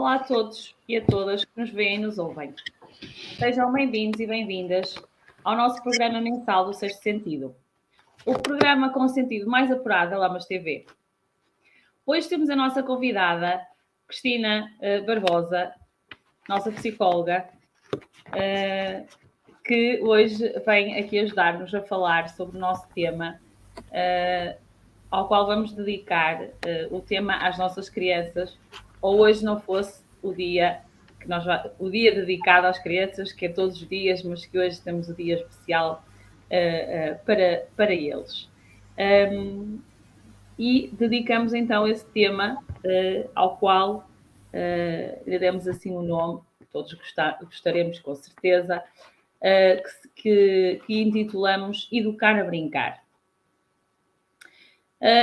Olá a todos e a todas que nos veem e nos ouvem. Sejam bem-vindos e bem-vindas ao nosso programa mensal do Sexto Sentido, o programa com o sentido mais apurado da Lamas TV. Hoje temos a nossa convidada, Cristina Barbosa, nossa psicóloga, que hoje vem aqui ajudar-nos a falar sobre o nosso tema, ao qual vamos dedicar o tema às nossas crianças, ou hoje não fosse o dia o dia dedicado às crianças, que é todos os dias, mas que hoje temos o dia especial para eles. E dedicamos então esse tema ao qual lhe demos assim o nome, que todos gostaremos com certeza, que intitulamos Educar a Brincar.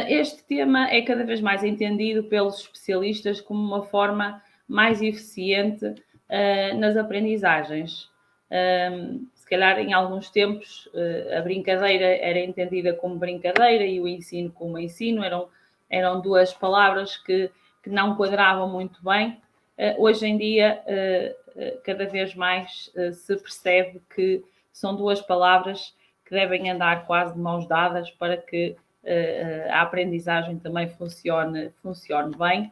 Este tema é cada vez mais entendido pelos especialistas como uma forma mais eficiente nas aprendizagens. Se calhar em alguns tempos a brincadeira era entendida como brincadeira e o ensino como ensino, eram duas palavras que não quadravam muito bem. Hoje em dia cada vez mais se percebe que são duas palavras que devem andar quase de mãos dadas para que a aprendizagem também funcione bem,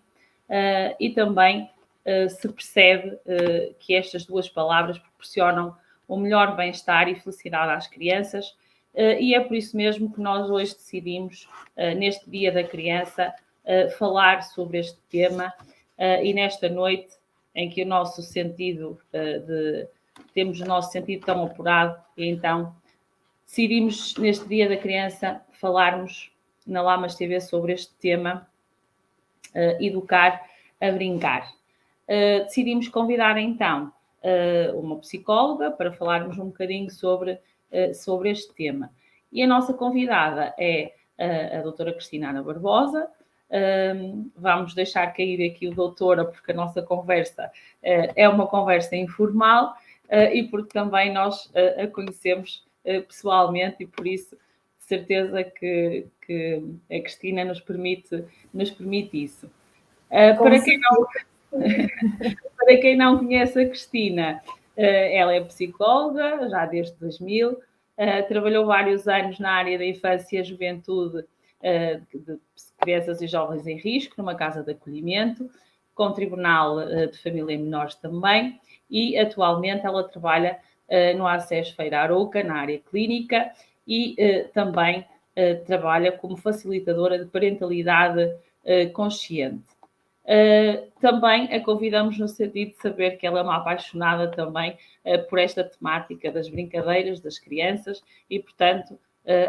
e também se percebe que estas duas palavras proporcionam o melhor bem-estar e felicidade às crianças, e é por isso mesmo que nós hoje decidimos, neste Dia da Criança, falar sobre este tema, e nesta noite em que o nosso sentido, temos o nosso sentido tão apurado, e então decidimos, neste Dia da Criança, falarmos na Lamas TV sobre este tema, Educar a Brincar. Decidimos convidar, então, uma psicóloga para falarmos um bocadinho sobre este tema. E a nossa convidada é a doutora Cristina Ana Barbosa. Vamos deixar cair aqui o doutora, porque a nossa conversa é uma conversa informal, e porque também nós a conhecemos pessoalmente, e por isso de certeza que a Cristina nos permite isso. Para quem não conhece a Cristina, ela é psicóloga já desde 2000, trabalhou vários anos na área da infância e juventude de crianças e jovens em risco, numa casa de acolhimento, com tribunal de família e menores também, e atualmente ela trabalha no ACES Feira Arouca, na área clínica, e também trabalha como facilitadora de parentalidade consciente. Também a convidamos no sentido de saber que ela é uma apaixonada também por esta temática das brincadeiras das crianças e, portanto,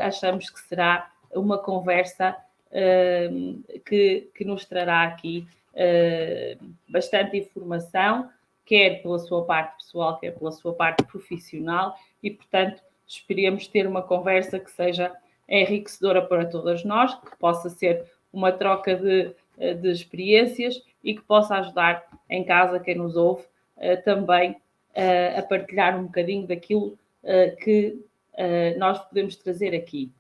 achamos que será uma conversa que nos trará aqui bastante informação, quer pela sua parte pessoal, quer pela sua parte profissional, e, portanto, esperemos ter uma conversa que seja enriquecedora para todas nós, que possa ser uma troca de experiências e que possa ajudar em casa quem nos ouve também a partilhar um bocadinho daquilo que nós podemos trazer aqui.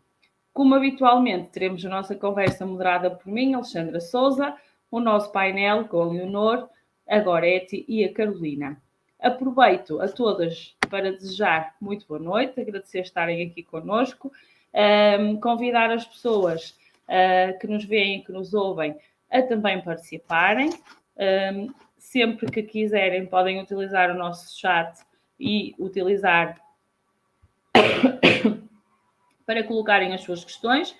Como habitualmente, teremos a nossa conversa moderada por mim, Alexandra Souza, o nosso painel com a Leonor, a Gorete e a Carolina. Aproveito a todas para desejar muito boa noite, agradecer estarem aqui connosco, convidar as pessoas que nos veem e que nos ouvem a também participarem. Sempre que quiserem, podem utilizar o nosso chat e utilizar para colocarem as suas questões.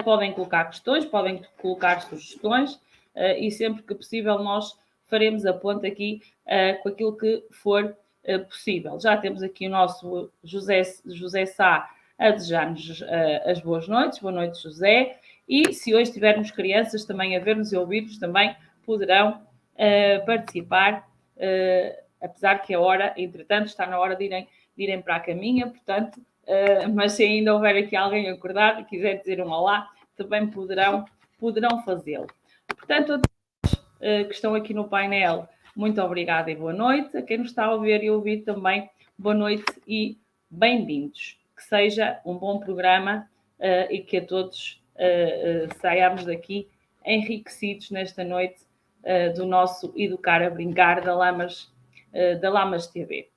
Podem colocar questões, podem colocar sugestões, e sempre que possível nós faremos a ponte aqui com aquilo que for possível. Já temos aqui o nosso José Sá a desejar-nos as boas noites. Boa noite, José. E se hoje tivermos crianças também a ver-nos e ouvir-nos, também poderão participar, apesar que a hora, entretanto, está na hora de irem para a caminha, portanto, mas se ainda houver aqui alguém acordado e quiser dizer um olá, também poderão fazê-lo. Portanto, a todos que estão aqui no painel, muito obrigada e boa noite. A quem nos está a ver e ouvir também, boa noite e bem-vindos. Que seja um bom programa e que a todos saiamos daqui enriquecidos nesta noite do nosso Educar a Brincar da Lamas TV.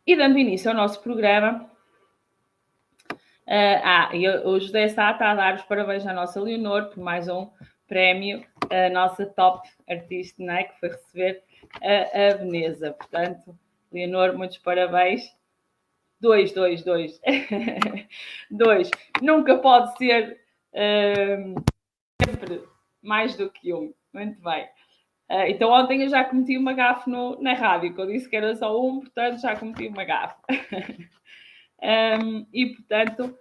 E dando início ao nosso programa, o José Sá está a dar os parabéns à nossa Leonor por mais um prémio, a nossa top artista, não é? Que foi receber a Veneza. Portanto, Leonor, muitos parabéns. 2. Nunca pode ser sempre mais do que um. Muito bem. Então ontem eu já cometi uma gafe na rádio, que eu disse que era só um, portanto já cometi uma gafe. E portanto,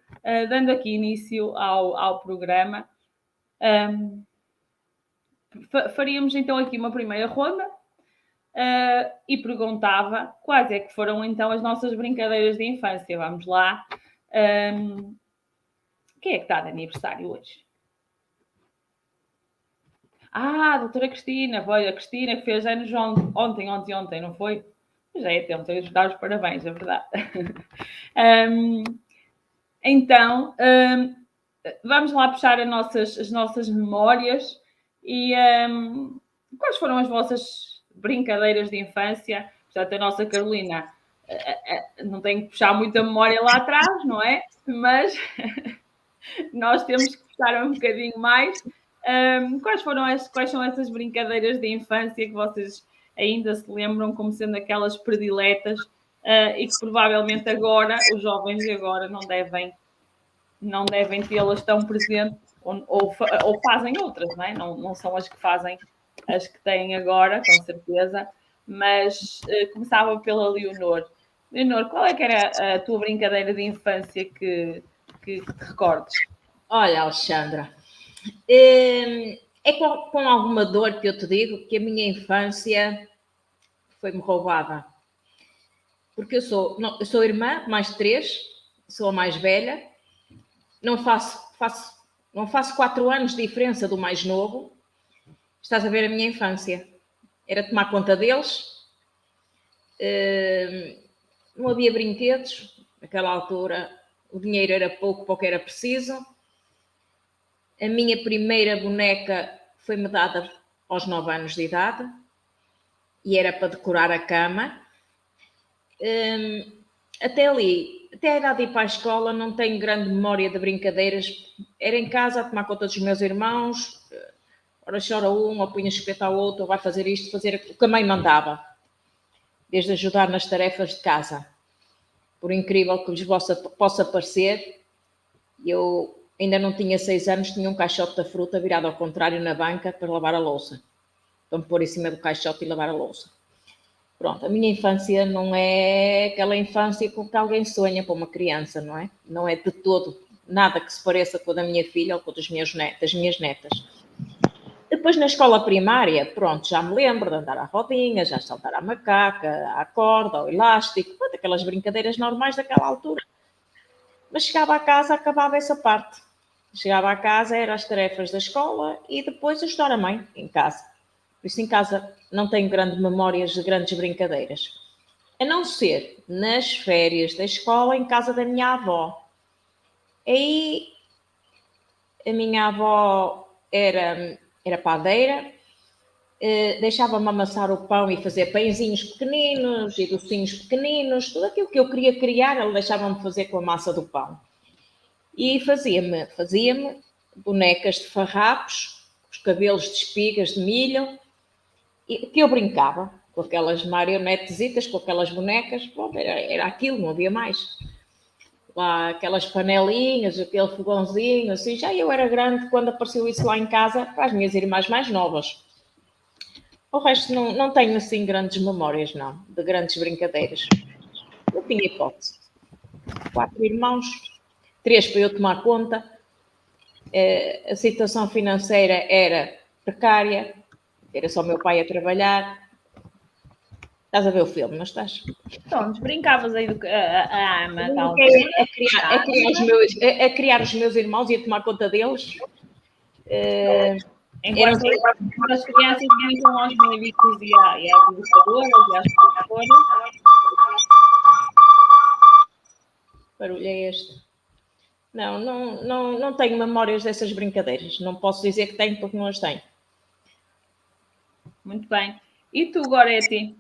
dando aqui início ao programa, faríamos então aqui uma primeira ronda e perguntava quais é que foram então as nossas brincadeiras de infância. Vamos lá. Quem é que está de aniversário hoje? A doutora Cristina, foi a Cristina que fez anos ontem, não foi? Já é tempo de dar os parabéns, é verdade. Então, vamos lá puxar as nossas memórias e quais foram as vossas brincadeiras de infância? Portanto, a nossa Carolina não tem que puxar muita memória lá atrás, não é? Mas nós temos que puxar um bocadinho mais. Quais são essas brincadeiras de infância que vocês ainda se lembram como sendo aquelas prediletas e que provavelmente agora, os jovens de agora, não devem tê-las tão presentes ou fazem outras, não é? Não são as que fazem as que têm agora, com certeza, mas começava pela Leonor. Leonor, qual é que era a tua brincadeira de infância que te recordes? Olha, Alexandra, é com alguma dor que eu te digo que a minha infância foi-me roubada. Porque eu sou irmã, mais 3, sou a mais velha, não faço 4 anos de diferença do mais novo. Estás a ver a minha infância. Era tomar conta deles, não havia brinquedos, naquela altura o dinheiro era pouco para o que era preciso. A minha primeira boneca foi-me dada aos 9 anos de idade e era para decorar a cama. Até a idade de ir para a escola, não tenho grande memória de brincadeiras. Era em casa a tomar conta dos meus irmãos, ora chora um, ou punha espeto ao outro, ou vai fazer isto, fazer o que a mãe mandava, desde ajudar nas tarefas de casa. Por incrível que vos possa parecer, eu ainda não tinha 6 anos, tinha um caixote da fruta virado ao contrário na banca para lavar a louça. Para me pôr em cima do caixote e lavar a louça. Pronto, a minha infância não é aquela infância com que alguém sonha para uma criança, não é? Não é de todo nada que se pareça com a da minha filha ou com das minhas netas. Depois na escola primária, pronto, já me lembro de andar à rodinha, já saltar à macaca, à corda, ao elástico, pronto, aquelas brincadeiras normais daquela altura. Mas chegava a casa, acabava essa parte. Chegava a casa, eram as tarefas da escola e depois ajudar a mãe em casa. Por isso em casa não tenho grandes memórias de grandes brincadeiras. A não ser nas férias da escola em casa da minha avó. Aí a minha avó era padeira, deixava-me amassar o pão e fazer pãezinhos pequeninos e docinhos pequeninos, tudo aquilo que eu queria criar, ela deixava-me fazer com a massa do pão. E fazia-me bonecas de farrapos, os cabelos de espigas de milho, e que eu brincava com aquelas marionetezitas, com aquelas bonecas, pronto, era aquilo, não havia mais. Lá aquelas panelinhas, aquele fogãozinho, assim, já eu era grande quando apareceu isso lá em casa para as minhas irmãs mais novas. O resto não tenho assim grandes memórias, não, de grandes brincadeiras. Eu tinha hipótese. 4 irmãos, 3 para eu tomar conta. A situação financeira era precária, era só meu pai a trabalhar. Estás a ver o filme, não estás? Pronto, brincavas aí a ama, tal. A criar os meus irmãos e a tomar conta deles. Enquanto as crianças brincam aos médicos e às educadoras e às professoras. Barulho é este? Não tenho memórias dessas brincadeiras. Não posso dizer que tenho porque não as tenho. Muito bem. E tu, Goretti?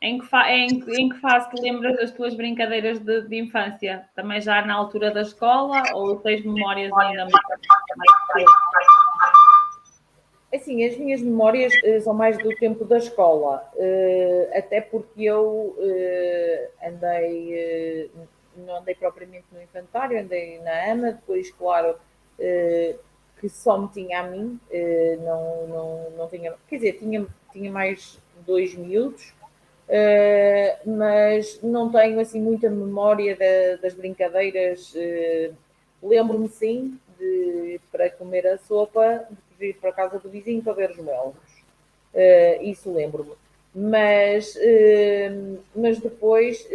Em que fase te lembras das tuas brincadeiras de infância? Também já na altura da escola ou tens memórias ainda mais cedo? Assim, as minhas memórias são mais do tempo da escola, até porque eu não andei propriamente no infantário, andei na AMA, depois, claro, que só me tinha a mim, não tinha, quer dizer, tinha mais 2 miúdos, mas não tenho assim muita memória das brincadeiras. Lembro-me sim de para comer a sopa, de ir para a casa do vizinho para ver os melros. Isso lembro-me. Mas depois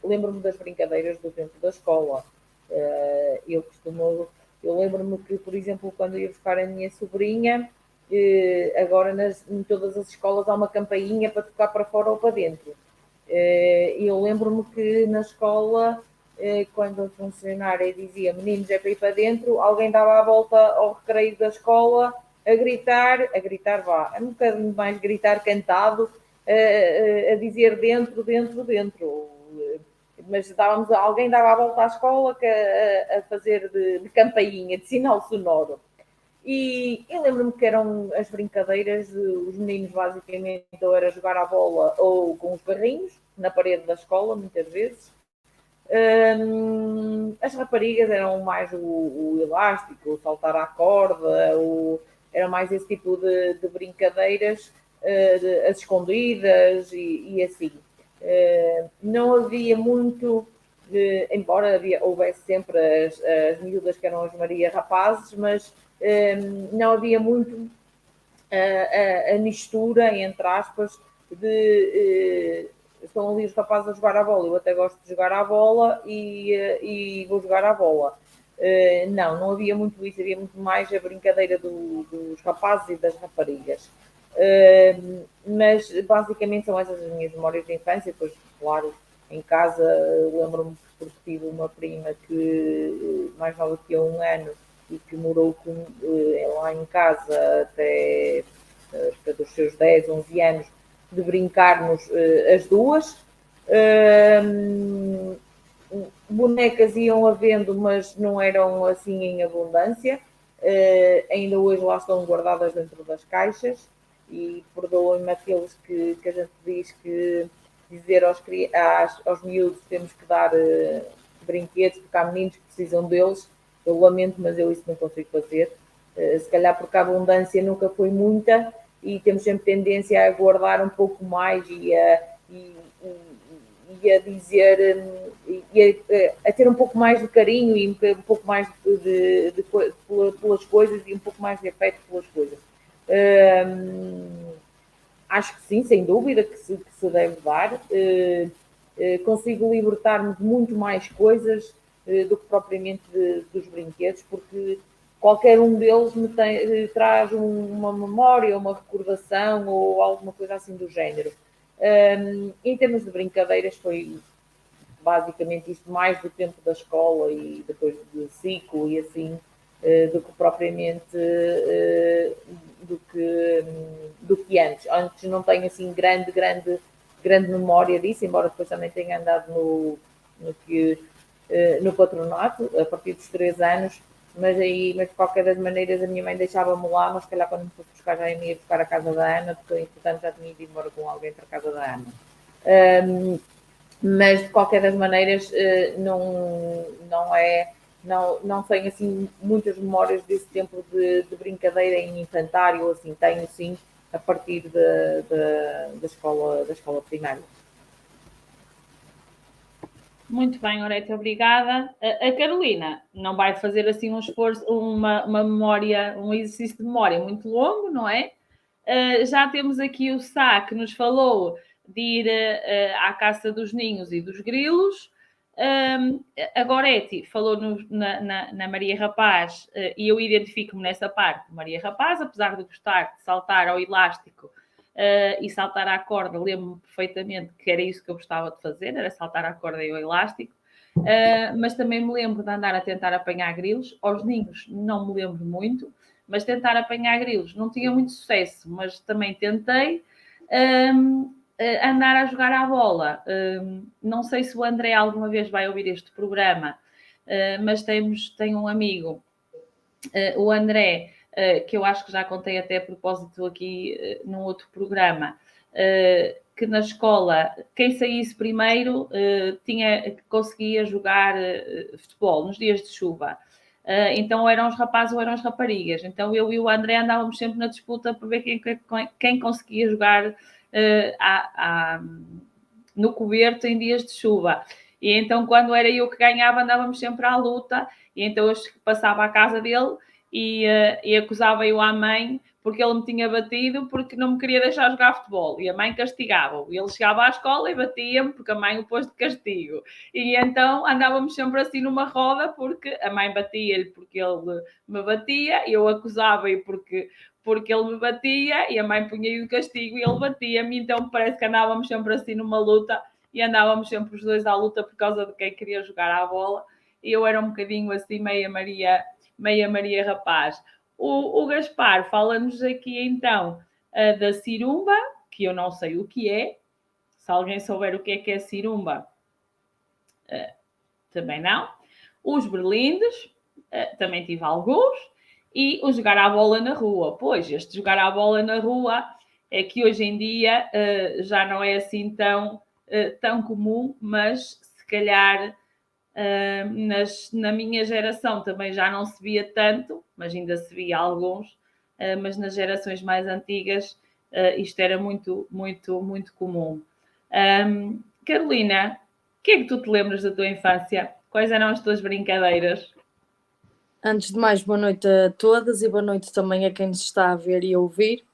lembro-me das brincadeiras do tempo da escola. Eu lembro-me que, por exemplo, quando ia buscar a minha sobrinha, agora em todas as escolas há uma campainha para tocar para fora ou para dentro. Eu lembro-me que na escola, quando a funcionária dizia meninos é para ir para dentro, alguém dava a volta ao recreio da escola a gritar vá, um bocadinho mais gritar cantado, a dizer dentro, dentro, dentro. Mas alguém dava a volta à escola a fazer de campainha, de sinal sonoro. E eu lembro-me que eram as brincadeiras, os meninos basicamente ou era jogar a bola ou com os carrinhos, na parede da escola, muitas vezes. As raparigas eram mais o elástico, o saltar à corda, era mais esse tipo de brincadeiras, as escondidas e assim. Não havia muito, embora houvesse sempre as miúdas que eram as Maria Rapazes, mas não havia muito a mistura, entre aspas, de estão ali os rapazes a jogar a bola. Eu até gosto de jogar a bola e vou jogar a bola. Não havia muito isso, havia muito mais a brincadeira dos rapazes e das raparigas. Mas basicamente são essas as minhas memórias de infância. Depois, claro, em casa lembro-me porque tive uma prima que mais nova que eu 1 ano e que morou lá em casa até dos seus 10, 11 anos, de brincarmos as duas. Bonecas iam havendo, mas não eram assim em abundância. Ainda hoje lá estão guardadas dentro das caixas e perdoem-me aqueles que a gente diz que dizer aos miúdos temos que dar brinquedos porque há meninos que precisam deles. Eu lamento, mas eu isso não consigo fazer. Se calhar porque a abundância nunca foi muita e temos sempre tendência a guardar um pouco mais e a dizer a ter um pouco mais de carinho e um pouco mais pelas coisas e um pouco mais de afeto pelas coisas. Acho que sim, sem dúvida que se deve dar. Consigo libertar-me de muito mais coisas do que propriamente dos brinquedos, porque qualquer um deles traz uma memória, uma recordação ou alguma coisa assim do género. Em termos de brincadeiras, foi basicamente isto mais do tempo da escola e depois do ciclo e assim, do que propriamente do que antes. Antes não tenho assim grande memória disso, embora depois também tenha andado no patronato, a partir dos 3 anos, mas de qualquer das maneiras a minha mãe deixava-me lá, mas se calhar quando me fosse buscar já ia buscar a casa da Ana, porque entretanto já tinha ido embora com alguém para a casa da Ana. Mas de qualquer das maneiras não tenho assim muitas memórias desse tempo de brincadeira em infantário, ou assim, tenho sim a partir da escola primária. Muito bem, Orete, obrigada. A Carolina não vai fazer assim um esforço, uma memória, um exercício de memória muito longo, não é? Já temos aqui o Sá, que nos falou de ir à caça dos ninhos e dos grilos. A Goretti falou na Maria Rapaz, e eu identifico-me nessa parte, Maria Rapaz, apesar de gostar de saltar ao elástico e saltar à corda, lembro-me perfeitamente que era isso que eu gostava de fazer, era saltar à corda e ao elástico. Mas também me lembro de andar a tentar apanhar grilos. Aos ninhos não me lembro muito, mas tentar apanhar grilos. Não tinha muito sucesso, mas também tentei andar a jogar à bola. Não sei se o André alguma vez vai ouvir este programa, mas tenho um amigo, o André, que eu acho que já contei até a propósito aqui num outro programa, que na escola, quem saísse primeiro conseguia jogar futebol nos dias de chuva. Então eram os rapazes ou eram as raparigas. Então eu e o André andávamos sempre na disputa para ver quem conseguia jogar no coberto em dias de chuva. E então quando era eu que ganhava andávamos sempre à luta, e então eu passava à casa dele e acusava eu à mãe porque ele me tinha batido porque não me queria deixar jogar futebol, e a mãe castigava-o. Ele chegava à escola e batia-me porque a mãe o pôs de castigo. E então andávamos sempre assim numa roda, porque a mãe batia-lhe porque ele me batia, eu acusava-o porque ele me batia, e a mãe punha-lhe de castigo e ele batia-me. Então parece que andávamos sempre assim numa luta, e andávamos sempre os dois à luta por causa de quem queria jogar à bola. E eu era um bocadinho assim, meia Maria rapaz. O Gaspar fala-nos aqui então da cirumba, que eu não sei o que é. Se alguém souber o que é cirumba, também não. Os berlindes, também tive alguns. E o jogar à bola na rua. Pois, este jogar à bola na rua é que hoje em dia já não é assim tão comum, mas se calhar na minha geração também já não se via tanto, mas ainda se via alguns, mas nas gerações mais antigas isto era muito, muito, muito comum. Carolina, o que é que tu te lembras da tua infância? Quais eram as tuas brincadeiras? Antes de mais, boa noite a todas e boa noite também a quem nos está a ver e a ouvir.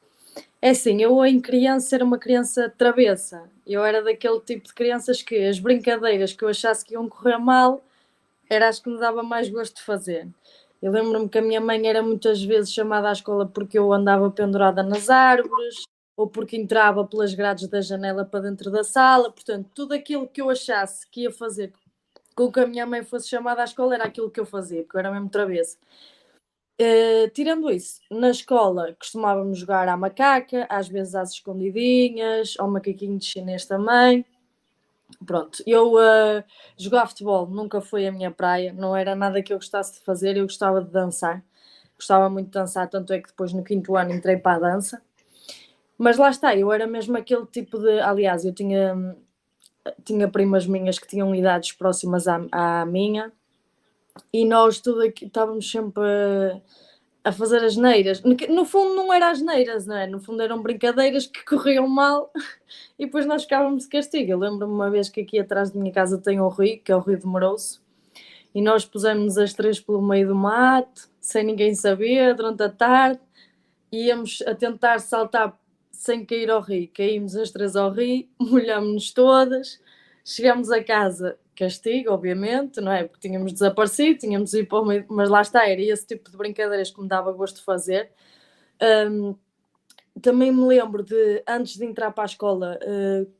É assim, eu em criança era uma criança travessa. Eu era daquele tipo de crianças que as brincadeiras que eu achasse que iam correr mal era as que me dava mais gosto de fazer. Eu lembro-me que a minha mãe era muitas vezes chamada à escola porque eu andava pendurada nas árvores ou porque entrava pelas grades da janela para dentro da sala. Portanto, tudo aquilo que eu achasse que ia fazer com que a minha mãe fosse chamada à escola era aquilo que eu fazia, porque eu era mesmo travessa. Tirando isso, na escola costumávamos jogar à macaca, às vezes às escondidinhas, ao macaquinho de chinês também. Pronto, eu jogar futebol nunca foi a minha praia, não era nada que eu gostasse de fazer, eu gostava de dançar, gostava muito de dançar, tanto é que depois no 5º ano entrei para a dança. Mas lá está, eu era mesmo aquele tipo de... Aliás, eu tinha primas minhas que tinham idades próximas à minha, e nós tudo aqui estávamos sempre a fazer asneiras. No fundo não eram asneiras, não é? No fundo eram brincadeiras que corriam mal e depois nós ficávamos de castigo. Eu lembro-me uma vez que aqui atrás de minha casa tem um rio, que é o Rio de Moroso, e nós pusemos as três pelo meio do mato, sem ninguém saber, durante a tarde, e íamos a tentar saltar sem cair ao rio. Caímos as três ao rio, molhámos-nos todas, chegámos a casa, castigo, obviamente, não é? Porque tínhamos desaparecido, tínhamos ido para o meio, mas lá está, era esse tipo de brincadeiras que me dava gosto de fazer. Também me lembro de, antes de entrar para a escola,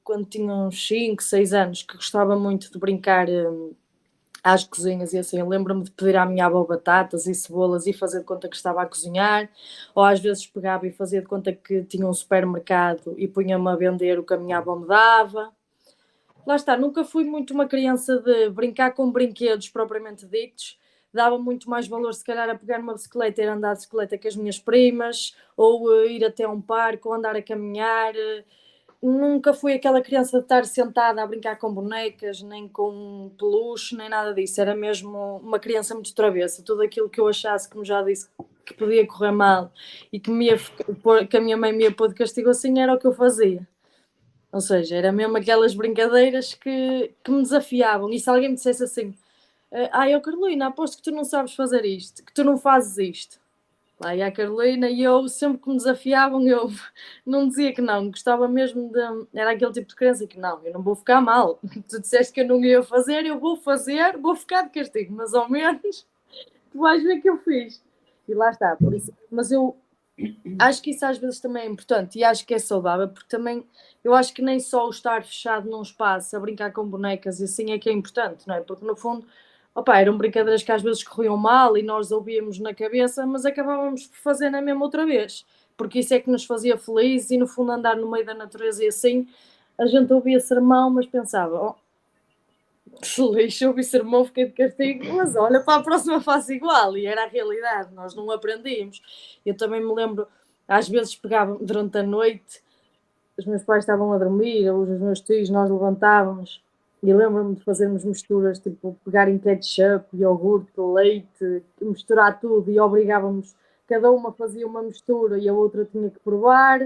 quando tinha uns 5, 6 anos, que gostava muito de brincar às cozinhas e assim, eu lembro-me de pedir à minha avó batatas e cebolas e fazer de conta que estava a cozinhar, ou às vezes pegava e fazia de conta que tinha um supermercado e punha-me a vender o que a minha avó me dava. Lá está, nunca fui muito uma criança de brincar com brinquedos propriamente ditos, dava muito mais valor se calhar a pegar uma bicicleta e ir andar de bicicleta com as minhas primas, ou ir até um parque, ou andar a caminhar. Nunca fui aquela criança de estar sentada a brincar com bonecas, nem com peluche, nem nada disso. Era mesmo uma criança muito travessa. Tudo aquilo que eu achasse, como já disse, que podia correr mal e que a minha mãe me ia pôr de castigo assim, era o que eu fazia. Ou seja, era mesmo aquelas brincadeiras que me desafiavam. E se alguém me dissesse assim, Carolina, aposto que tu não sabes fazer isto, que tu não fazes isto. Lá ia a Carolina e eu, sempre que me desafiavam, eu não dizia que não, gostava mesmo de... Era aquele tipo de criança que não, eu não vou ficar mal. Tu disseste que eu não ia fazer, eu vou fazer, vou ficar de castigo, mas ao menos tu vais ver que eu fiz. E lá está, por isso. Mas eu acho que isso às vezes também é importante e acho que é saudável, porque também eu acho que nem só o estar fechado num espaço a brincar com bonecas e assim é que é importante, não é? Porque no fundo Opa, eram brincadeiras que às vezes corriam mal e nós ouvíamos na cabeça, mas acabávamos por fazer na mesma outra vez, porque isso é que nos fazia felizes e no fundo andar no meio da natureza e assim, a gente ouvia sermão, mas pensava, que lixo, ouvi sermão, fiquei de castigo, mas olha, para a próxima faço igual, e era a realidade, nós não aprendíamos. Eu também me lembro, às vezes pegava durante a noite, os meus pais estavam a dormir, ou os meus tios, nós levantávamos, e lembro-me de fazermos misturas, tipo pegarem ketchup, iogurte, leite, misturar tudo, e obrigávamos, cada uma fazia uma mistura e a outra tinha que provar,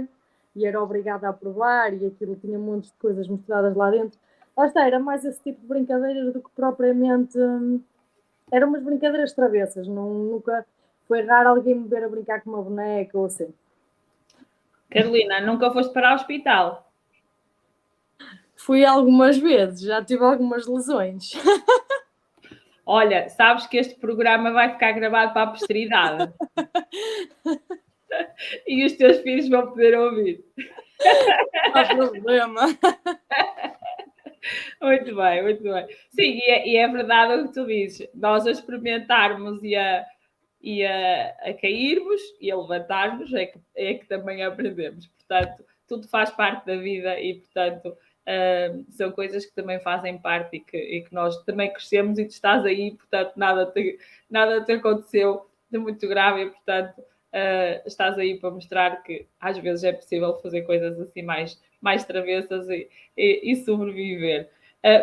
e era obrigada a provar, e aquilo tinha montes de coisas misturadas lá dentro. Lá está, era mais esse tipo de brincadeiras do que propriamente... Eram umas brincadeiras travessas, nunca foi raro alguém me ver a brincar com uma boneca ou assim. Carolina, nunca foste para o hospital? Fui algumas vezes, já tive algumas lesões. Olha, sabes que este programa vai ficar gravado para a posteridade. E os teus filhos vão poder ouvir. Não há problema. Muito bem, muito bem. Sim, e é verdade o que tu dizes. Nós a experimentarmos e a cairmos e a levantarmos é que também aprendemos. Portanto, tudo faz parte da vida e, portanto, são coisas que também fazem parte e que nós também crescemos e tu estás aí, portanto, nada te aconteceu de muito grave e, portanto, estás aí para mostrar que às vezes é possível fazer coisas assim mais travessas e sobreviver.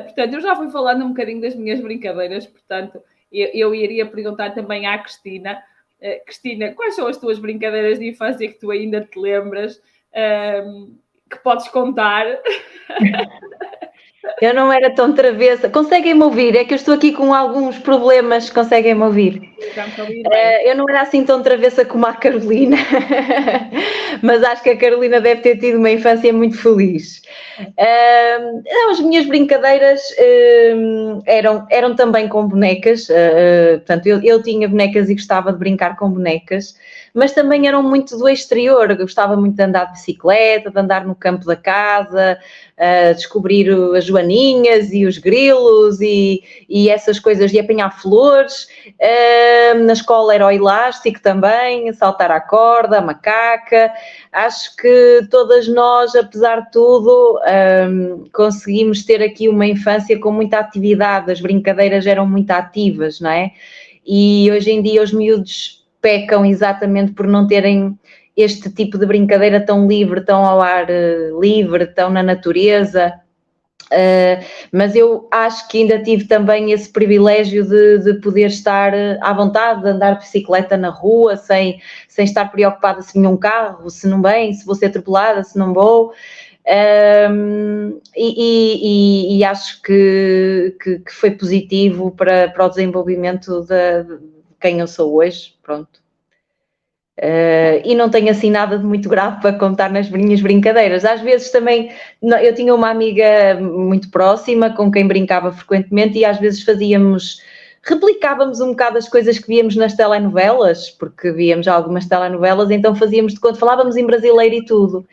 Portanto, eu já fui falando um bocadinho das minhas brincadeiras, portanto, eu iria perguntar também à Cristina. Cristina, quais são as tuas brincadeiras de infância que tu ainda te lembras, que podes contar? Eu não era tão travessa. Conseguem-me ouvir? É que eu estou aqui com alguns problemas. Conseguem-me ouvir? Eu não era assim tão travessa como a Carolina, mas acho que a Carolina deve ter tido uma infância muito feliz. As minhas brincadeiras eram também com bonecas. Portanto, eu tinha bonecas e gostava de brincar com bonecas, mas também eram muito do exterior. Eu gostava muito de andar de bicicleta, de andar no campo da casa, descobrir as joaninhas e os grilos e essas coisas, de apanhar flores. Na escola era o elástico também, saltar à corda, a macaca. Acho que todas nós, apesar de tudo, conseguimos ter aqui uma infância com muita atividade, as brincadeiras eram muito ativas, não é? E hoje em dia os miúdos pecam exatamente por não terem este tipo de brincadeira tão livre, tão ao ar livre, tão na natureza. Mas eu acho que ainda tive também esse privilégio de poder estar à vontade, de andar de bicicleta na rua, sem estar preocupada se vinha um carro, se não vem, se vou ser atropelada, se não vou. E acho que foi positivo para o desenvolvimento de quem eu sou hoje, pronto. E não tenho assim nada de muito grave para contar nas minhas brincadeiras. Às vezes também, eu tinha uma amiga muito próxima com quem brincava frequentemente e às vezes replicávamos um bocado as coisas que víamos nas telenovelas, porque víamos algumas telenovelas, então fazíamos de conta, falávamos em brasileiro e tudo,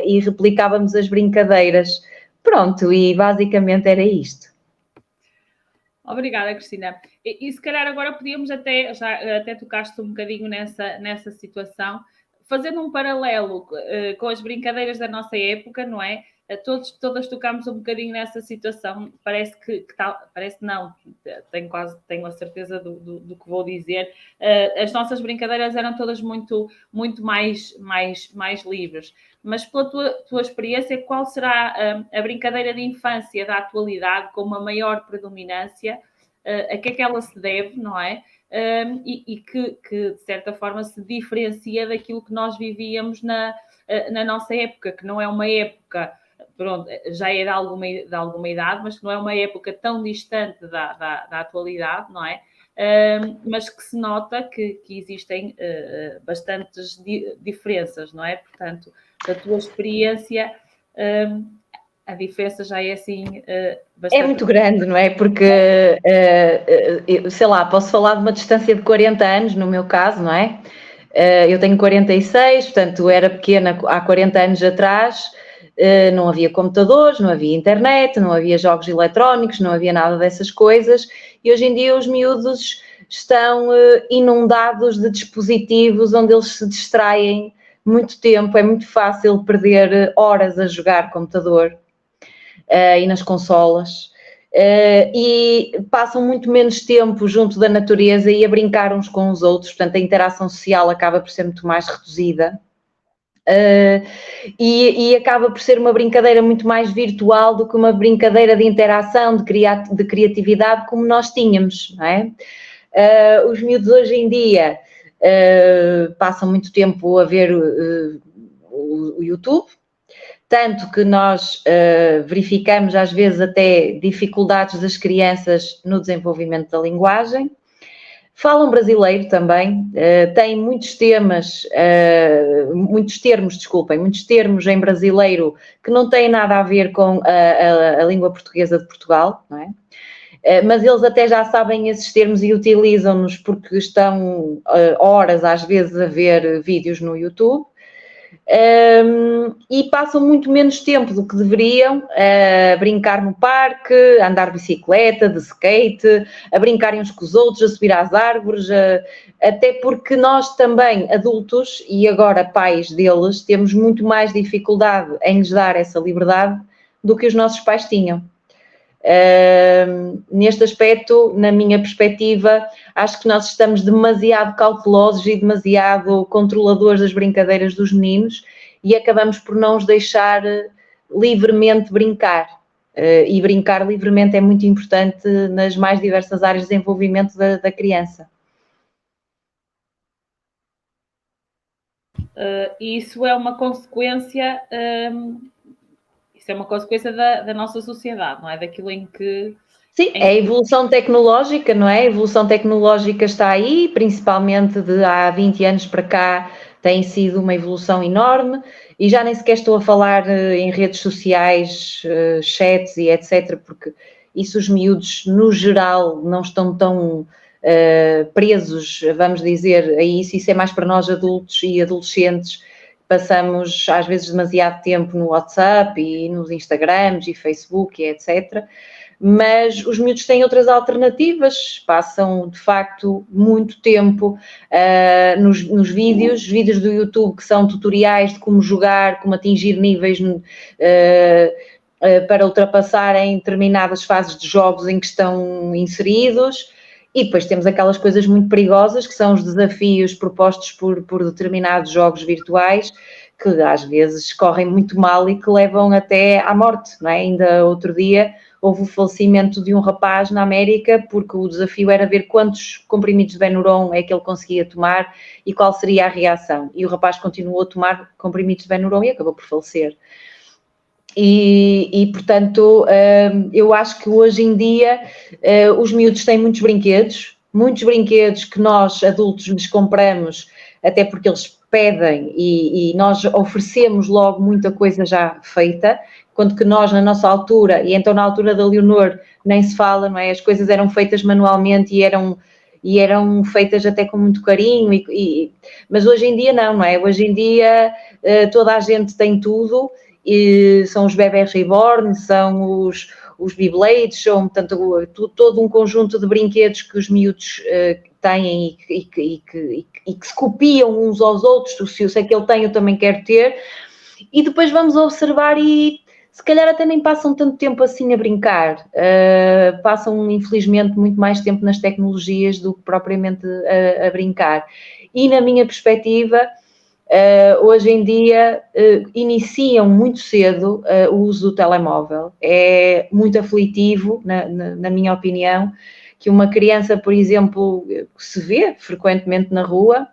e replicávamos as brincadeiras. Pronto, e basicamente era isto. Obrigada, Cristina. E se calhar agora podíamos até tocaste um bocadinho nessa situação, fazendo um paralelo com as brincadeiras da nossa época, não é? Todas tocámos um bocadinho nessa situação, parece não, tenho a certeza do que vou dizer. As nossas brincadeiras eram todas muito, muito mais livres. Mas pela tua experiência, qual será a brincadeira de infância da atualidade com uma maior predominância? A que é que ela se deve, não é? E que, de certa forma, se diferencia daquilo que nós vivíamos na nossa época, que não é uma época, pronto, já é de alguma idade, mas que não é uma época tão distante da atualidade, não é? Mas que se nota que existem bastantes diferenças, não é? Portanto, da tua experiência, a diferença já é assim bastante... É muito grande, não é? Porque, sei lá, posso falar de uma distância de 40 anos, no meu caso, não é? Eu tenho 46, portanto, era pequena há 40 anos atrás, não havia computadores, não havia internet, não havia jogos eletrónicos, não havia nada dessas coisas, e hoje em dia os miúdos estão inundados de dispositivos onde eles se distraem muito tempo, é muito fácil perder horas a jogar computador e nas consolas. E passam muito menos tempo junto da natureza e a brincar uns com os outros, portanto a interação social acaba por ser muito mais reduzida. E acaba por ser uma brincadeira muito mais virtual do que uma brincadeira de interação, de criatividade como nós tínhamos, não é? Os miúdos hoje em dia passam muito tempo a ver o YouTube, tanto que nós verificamos às vezes até dificuldades das crianças no desenvolvimento da linguagem. Falam brasileiro também, têm muitos termos em brasileiro que não têm nada a ver com a língua portuguesa de Portugal, não é? Mas eles até já sabem esses termos e utilizam-nos porque estão horas às vezes a ver vídeos no YouTube. E passam muito menos tempo do que deveriam a brincar no parque, a andar de bicicleta, de skate, a brincarem uns com os outros, a subir às árvores, até porque nós também, adultos e agora pais deles, temos muito mais dificuldade em lhes dar essa liberdade do que os nossos pais tinham. Neste aspecto, na minha perspectiva, acho que nós estamos demasiado cautelosos e demasiado controladores das brincadeiras dos meninos e acabamos por não os deixar livremente brincar. E brincar livremente é muito importante nas mais diversas áreas de desenvolvimento da criança. Isso é uma consequência... Isso é uma consequência da nossa sociedade, não é? Daquilo em que... Sim, é a evolução tecnológica, não é? A evolução tecnológica está aí, principalmente de há 20 anos para cá tem sido uma evolução enorme e já nem sequer estou a falar em redes sociais, chats e etc, porque isso os miúdos, no geral, não estão tão presos, vamos dizer, a isso é mais para nós adultos e adolescentes. Passamos, às vezes, demasiado tempo no WhatsApp e nos Instagrams e Facebook e etc. Mas os miúdos têm outras alternativas, passam, de facto, muito tempo nos vídeos do YouTube, que são tutoriais de como jogar, como atingir níveis para ultrapassarem determinadas fases de jogos em que estão inseridos. E depois temos aquelas coisas muito perigosas, que são os desafios propostos por determinados jogos virtuais, que às vezes correm muito mal e que levam até à morte, não é? Ainda outro dia houve o falecimento de um rapaz na América, porque o desafio era ver quantos comprimidos de Benuron é que ele conseguia tomar e qual seria a reação. E o rapaz continuou a tomar comprimidos de Benuron e acabou por falecer. E portanto, eu acho que hoje em dia os miúdos têm muitos brinquedos que nós adultos lhes compramos, até porque eles pedem e nós oferecemos logo muita coisa já feita, quando que nós na nossa altura, e então na altura da Leonor nem se fala, não é? As coisas eram feitas manualmente e eram feitas até com muito carinho, mas hoje em dia não é? Hoje em dia toda a gente tem tudo. E são os bebés reborn, são os Beyblades, são portanto, todo um conjunto de brinquedos que os miúdos têm e que se copiam uns aos outros. Se aquele tem, eu também quero ter. E depois vamos observar e se calhar até nem passam tanto tempo assim a brincar. Passam, infelizmente, muito mais tempo nas tecnologias do que propriamente a brincar. E na minha perspectiva... hoje em dia iniciam muito cedo o uso do telemóvel. É muito aflitivo, na minha opinião, que uma criança, por exemplo, que se vê frequentemente na rua,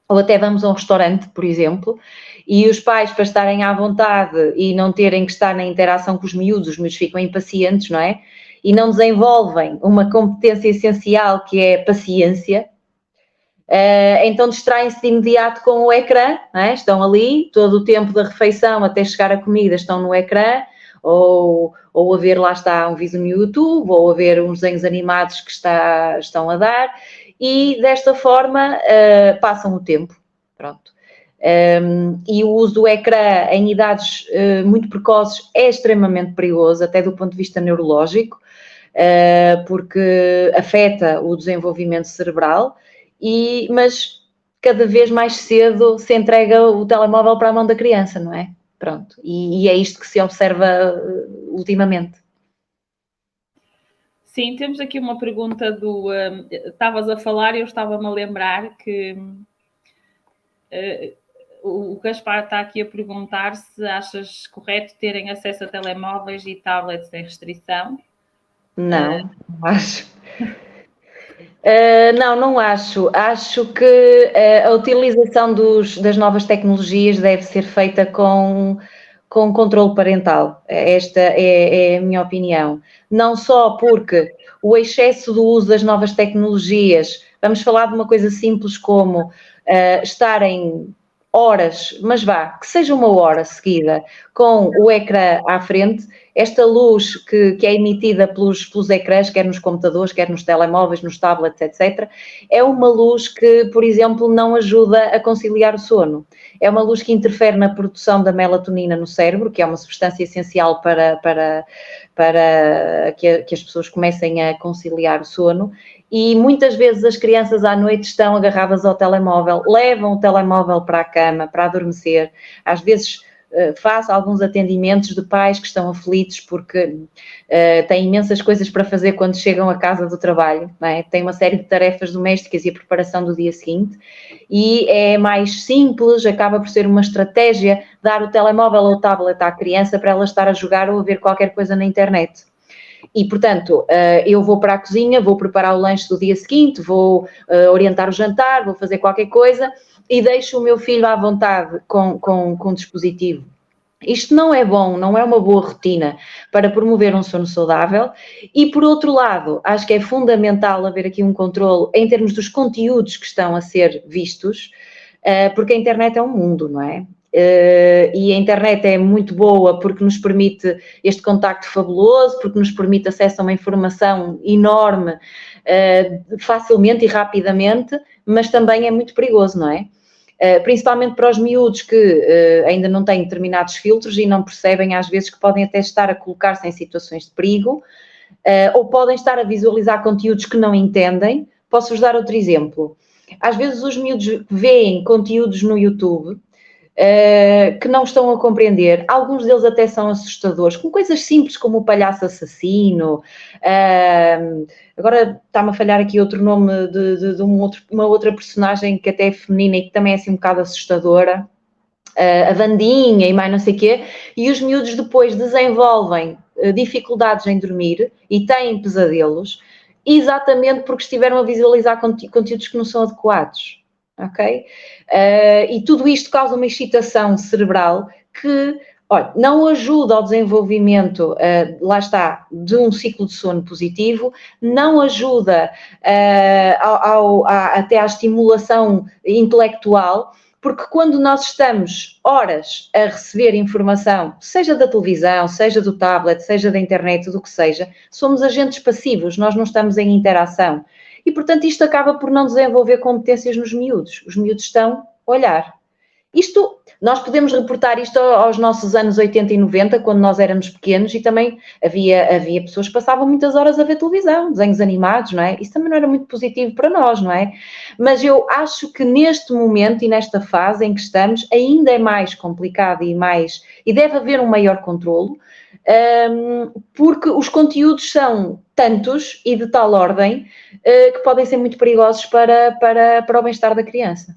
ou até vamos a um restaurante, por exemplo, e os pais, para estarem à vontade e não terem que estar na interação com os miúdos ficam impacientes, não é? E não desenvolvem uma competência essencial que é paciência. Então distraem-se de imediato com o ecrã, não é? Estão ali, todo o tempo da refeição até chegar a comida estão no ecrã, ou a ver, lá está, um vídeo no YouTube, ou a ver uns desenhos animados que estão a dar, e desta forma passam o tempo, pronto. E o uso do ecrã em idades muito precoces é extremamente perigoso, até do ponto de vista neurológico. porque afeta o desenvolvimento cerebral, mas cada vez mais cedo se entrega o telemóvel para a mão da criança, não é? Pronto, e é isto que se observa ultimamente. Sim, temos aqui uma pergunta estavas a falar e eu estava-me a lembrar que o Gaspar está aqui a perguntar se achas correto terem acesso a telemóveis e tablets sem restrição. Não acho. Não acho. Acho que a utilização das novas tecnologias deve ser feita com controle parental. Esta é a minha opinião. Não só porque o excesso do uso das novas tecnologias, vamos falar de uma coisa simples como estarem horas, mas que seja uma hora seguida, com o ecrã à frente, esta luz que é emitida pelos ecrãs, quer nos computadores, quer nos telemóveis, nos tablets, etc., é uma luz que, por exemplo, não ajuda a conciliar o sono. É uma luz que interfere na produção da melatonina no cérebro, que é uma substância essencial para que as pessoas comecem a conciliar o sono. E muitas vezes as crianças à noite estão agarradas ao telemóvel, levam o telemóvel para a cama, para adormecer. Às vezes faço alguns atendimentos de pais que estão aflitos porque têm imensas coisas para fazer quando chegam à casa do trabalho, não é? Têm uma série de tarefas domésticas e a preparação do dia seguinte, e é mais simples, acaba por ser uma estratégia dar o telemóvel ou o tablet à criança para ela estar a jogar ou a ver qualquer coisa na internet. E, portanto, eu vou para a cozinha, vou preparar o lanche do dia seguinte, vou orientar o jantar, vou fazer qualquer coisa e deixo o meu filho à vontade com o dispositivo. Isto não é bom, não é uma boa rotina para promover um sono saudável e, por outro lado, acho que é fundamental haver aqui um controle em termos dos conteúdos que estão a ser vistos, porque a internet é um mundo, não é? E a internet é muito boa porque nos permite este contacto fabuloso, porque nos permite acesso a uma informação enorme facilmente e rapidamente, mas também é muito perigoso, não é? Principalmente para os miúdos que ainda não têm determinados filtros e não percebem às vezes que podem até estar a colocar-se em situações de perigo ou podem estar a visualizar conteúdos que não entendem. Posso-vos dar outro exemplo. Às vezes os miúdos veem conteúdos no YouTube que não estão a compreender. Alguns deles até são assustadores, com coisas simples como o palhaço assassino. Agora está-me a falhar aqui outro nome de uma outra personagem que até é feminina e que também é assim um bocado assustadora. A Vandinha e mais não sei o quê. E os miúdos depois desenvolvem dificuldades em dormir e têm pesadelos, exatamente porque estiveram a visualizar conteúdos que não são adequados. Ok? E tudo isto causa uma excitação cerebral que, olha, não ajuda ao desenvolvimento, lá está, de um ciclo de sono positivo, não ajuda até à estimulação intelectual, porque quando nós estamos horas a receber informação, seja da televisão, seja do tablet, seja da internet, do que seja, somos agentes passivos, nós não estamos em interação. E, portanto, isto acaba por não desenvolver competências nos miúdos. Os miúdos estão a olhar. Nós podemos reportar isto aos nossos anos 80 e 90, quando nós éramos pequenos, e também havia pessoas que passavam muitas horas a ver televisão, desenhos animados, não é? Isso também não era muito positivo para nós, não é? Mas eu acho que neste momento e nesta fase em que estamos, ainda é mais complicado e deve haver um maior controlo, porque os conteúdos são tantos e de tal ordem que podem ser muito perigosos para o bem-estar da criança.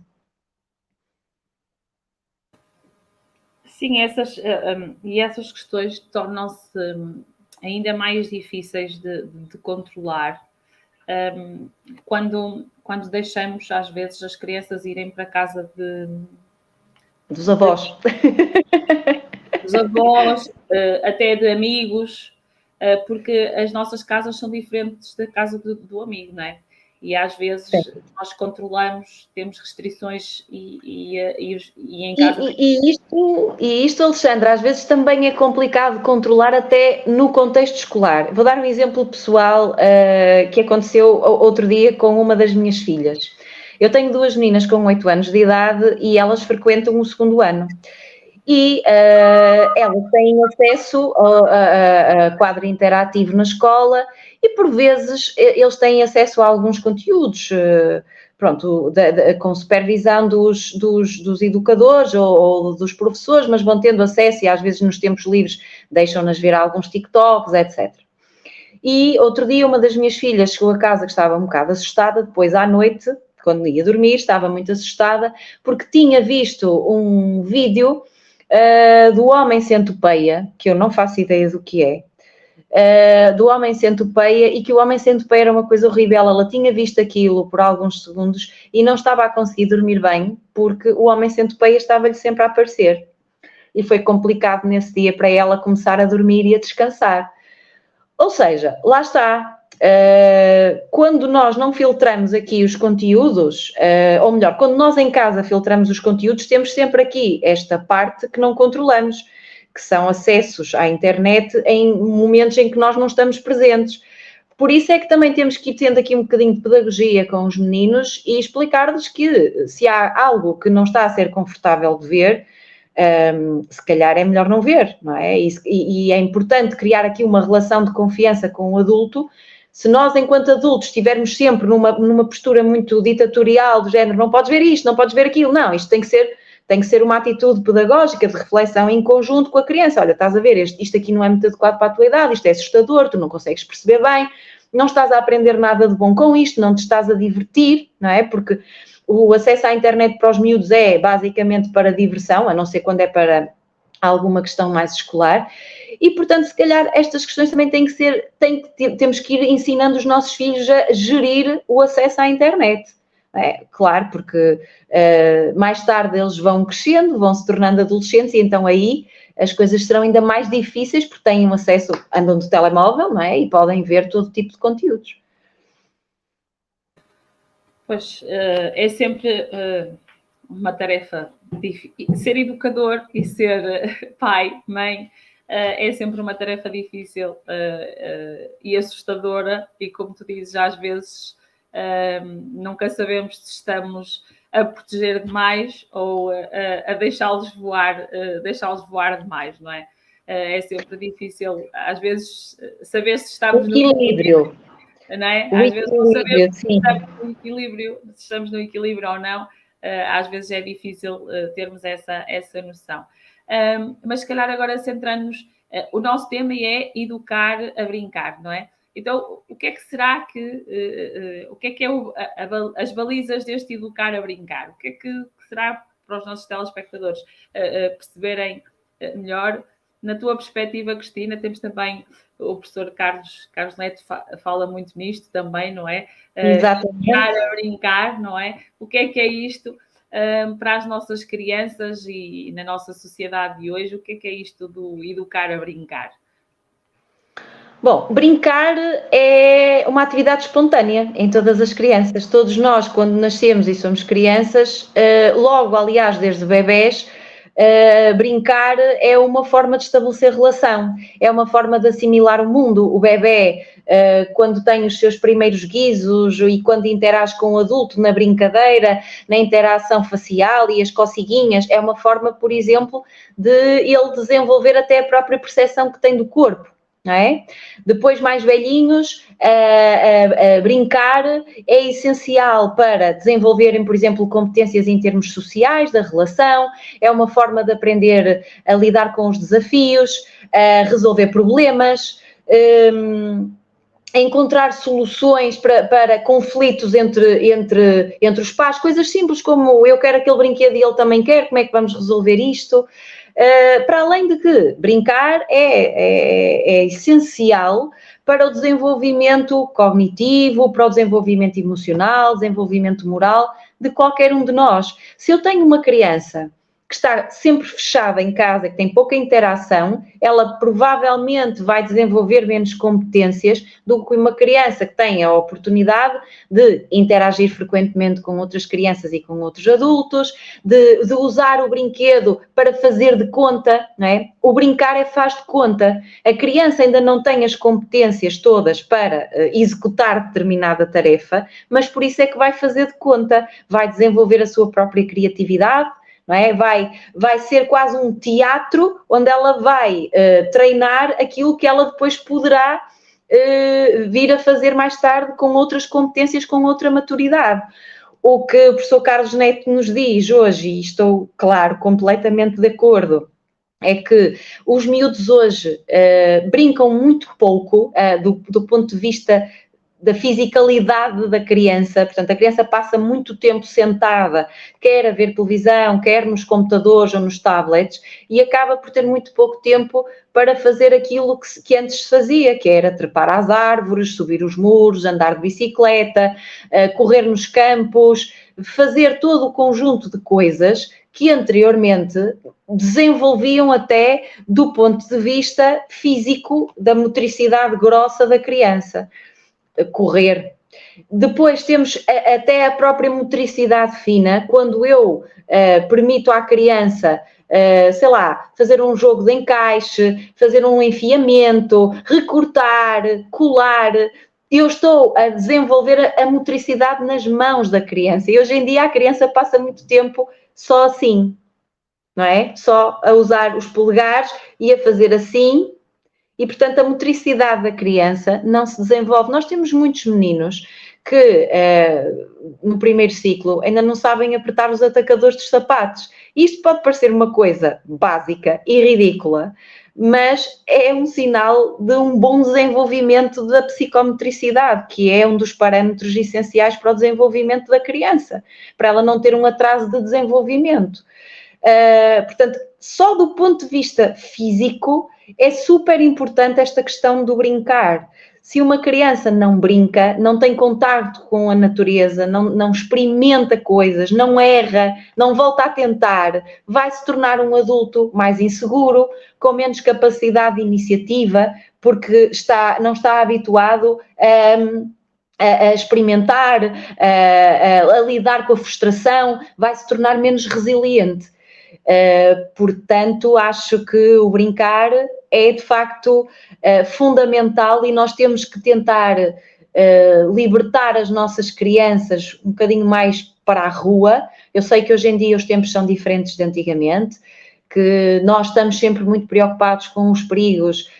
Sim, essas questões tornam-se ainda mais difíceis de controlar quando deixamos, às vezes, as crianças irem para a casa dos avós. Dos avós, até de amigos, porque as nossas casas são diferentes da casa do amigo, não é? E às vezes nós controlamos, temos restrições e em casa... E isto, Alexandra, às vezes também é complicado controlar até no contexto escolar. Vou dar um exemplo pessoal que aconteceu outro dia com uma das minhas filhas. Eu tenho 2 meninas com 8 anos de idade e elas frequentam o 2º ano. E elas têm acesso a quadro interativo na escola e por vezes eles têm acesso a alguns conteúdos, pronto, com supervisão dos educadores ou dos professores, mas vão tendo acesso e às vezes nos tempos livres deixam-nas ver alguns TikToks, etc. E outro dia uma das minhas filhas chegou a casa que estava um bocado assustada, depois à noite, quando ia dormir, estava muito assustada, porque tinha visto um vídeo do homem centopeia, que eu não faço ideia do que é, do homem centopeia, e que o homem centopeia era uma coisa horrível. Ela tinha visto aquilo por alguns segundos e não estava a conseguir dormir bem, porque o homem centopeia estava-lhe sempre a aparecer. E foi complicado nesse dia para ela começar a dormir e a descansar. Ou seja, lá está. Quando nós não filtramos aqui os conteúdos, ou melhor, quando nós em casa filtramos os conteúdos, temos sempre aqui esta parte que não controlamos, que são acessos à internet em momentos em que nós não estamos presentes. Por isso é que também temos que ir tendo aqui um bocadinho de pedagogia com os meninos e explicar-lhes que se há algo que não está a ser confortável de ver, se calhar é melhor não ver, não é? E é importante criar aqui uma relação de confiança com o adulto. Se nós, enquanto adultos, estivermos sempre numa postura muito ditatorial, do género, não podes ver isto, não podes ver aquilo, não, isto tem que ser uma atitude pedagógica de reflexão em conjunto com a criança. Olha, estás a ver, isto aqui não é muito adequado para a tua idade, isto é assustador, tu não consegues perceber bem, não estás a aprender nada de bom com isto, não te estás a divertir, não é? Porque o acesso à internet para os miúdos é basicamente para diversão, a não ser quando é para alguma questão mais escolar. E, portanto, se calhar estas questões também temos que ir ensinando os nossos filhos a gerir o acesso à internet. É, claro, porque mais tarde eles vão crescendo, vão se tornando adolescentes e então aí as coisas serão ainda mais difíceis porque têm um acesso, andam de telemóvel, não é? E podem ver todo tipo de conteúdos. Pois, é sempre uma tarefa difícil. Ser educador e ser pai, mãe, é sempre uma tarefa difícil e assustadora e, como tu dizes, às vezes nunca sabemos se estamos a proteger demais ou a deixá-los voar demais, não é? É sempre difícil, às vezes, saber se estamos no equilíbrio. Não é? Às vezes não sabemos se estamos no equilíbrio ou não, às vezes é difícil termos essa noção. Mas se calhar agora centrando-nos, o nosso tema é educar a brincar, não é? Então, o que é que será que, o que é as balizas deste educar a brincar? O que é que será para os nossos telespectadores perceberem melhor? Na tua perspectiva, Cristina, temos também o professor Carlos Neto fala muito nisto também, não é? Exatamente. Educar a brincar, não é? O que é isto para as nossas crianças e na nossa sociedade de hoje? O que é isto do educar a brincar? Bom, brincar é uma atividade espontânea em todas as crianças. Todos nós, quando nascemos e somos crianças, logo, aliás, desde bebés, brincar é uma forma de estabelecer relação, é uma forma de assimilar o mundo. O bebé, quando tem os seus primeiros guizos e quando interage com o adulto na brincadeira, na interação facial e as cociguinhas, é uma forma, por exemplo, de ele desenvolver até a própria percepção que tem do corpo. Não é? Depois, mais velhinhos, brincar é essencial para desenvolverem, por exemplo, competências em termos sociais, da relação, é uma forma de aprender a lidar com os desafios, a resolver problemas, a encontrar soluções para conflitos entre os pais, coisas simples como eu quero aquele brinquedo e ele também quer, como é que vamos resolver isto? Para além de que brincar é essencial para o desenvolvimento cognitivo, para o desenvolvimento emocional, desenvolvimento moral de qualquer um de nós. Se eu tenho uma criança que está sempre fechada em casa, que tem pouca interação, ela provavelmente vai desenvolver menos competências do que uma criança que tem a oportunidade de interagir frequentemente com outras crianças e com outros adultos, de usar o brinquedo para fazer de conta, não é? O brincar faz de conta. A criança ainda não tem as competências todas para executar determinada tarefa, mas por isso é que vai fazer de conta, vai desenvolver a sua própria criatividade, não é? Vai ser quase um teatro onde ela vai treinar aquilo que ela depois poderá vir a fazer mais tarde com outras competências, com outra maturidade. O que o professor Carlos Neto nos diz hoje, e estou, claro, completamente de acordo, é que os miúdos hoje brincam muito pouco do ponto de vista da fisicalidade da criança. Portanto, a criança passa muito tempo sentada, quer a ver televisão, quer nos computadores ou nos tablets, e acaba por ter muito pouco tempo para fazer aquilo que antes se fazia, que era trepar às árvores, subir os muros, andar de bicicleta, correr nos campos, fazer todo o conjunto de coisas que anteriormente desenvolviam até do ponto de vista físico da motricidade grossa da criança. Correr. Depois temos até a própria motricidade fina, quando eu permito à criança, sei lá, fazer um jogo de encaixe, fazer um enfiamento, recortar, colar, eu estou a desenvolver a motricidade nas mãos da criança. E hoje em dia a criança passa muito tempo só assim, não é? Só a usar os polegares e a fazer assim. E, portanto, a motricidade da criança não se desenvolve. Nós temos muitos meninos que, no primeiro ciclo, ainda não sabem apertar os atacadores dos sapatos. Isto pode parecer uma coisa básica e ridícula, mas é um sinal de um bom desenvolvimento da psicomotricidade, que é um dos parâmetros essenciais para o desenvolvimento da criança, para ela não ter um atraso de desenvolvimento. Portanto, só do ponto de vista físico, é super importante esta questão do brincar. Se uma criança não brinca, não tem contacto com a natureza, não experimenta coisas, não erra, não volta a tentar, vai se tornar um adulto mais inseguro, com menos capacidade de iniciativa, porque não está habituado a experimentar, a lidar com a frustração, vai se tornar menos resiliente. Portanto, acho que o brincar é de facto fundamental, e nós temos que tentar libertar as nossas crianças um bocadinho mais para a rua. Eu sei que hoje em dia os tempos são diferentes de antigamente, que nós estamos sempre muito preocupados com os perigos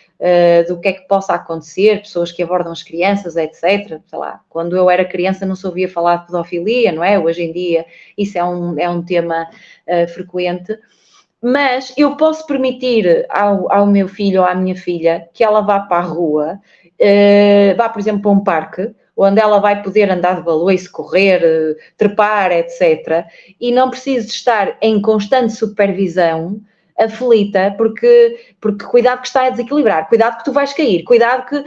do que é que possa acontecer, pessoas que abordam as crianças, etc. Sei lá, quando eu era criança não se ouvia falar de pedofilia, não é? Hoje em dia isso é um tema frequente, mas eu posso permitir ao meu filho ou à minha filha que ela vá para a rua, vá, por exemplo, para um parque, onde ela vai poder andar de baloiço, correr, trepar, etc. E não precisa estar em constante supervisão, aflita, porque cuidado que está a desequilibrar, cuidado que tu vais cair, cuidado que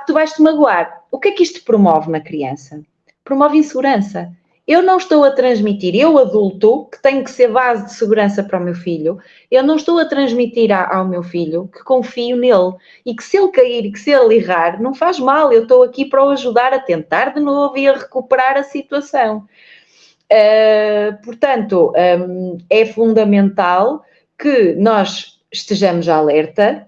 tu vais te magoar. O que é que isto promove na criança? Promove insegurança. Eu não estou a transmitir, eu adulto, que tenho que ser base de segurança para o meu filho, eu não estou a transmitir ao meu filho que confio nele e que se ele cair e que se ele errar, não faz mal, eu estou aqui para o ajudar a tentar de novo e a recuperar a situação. Portanto, é fundamental que nós estejamos alerta,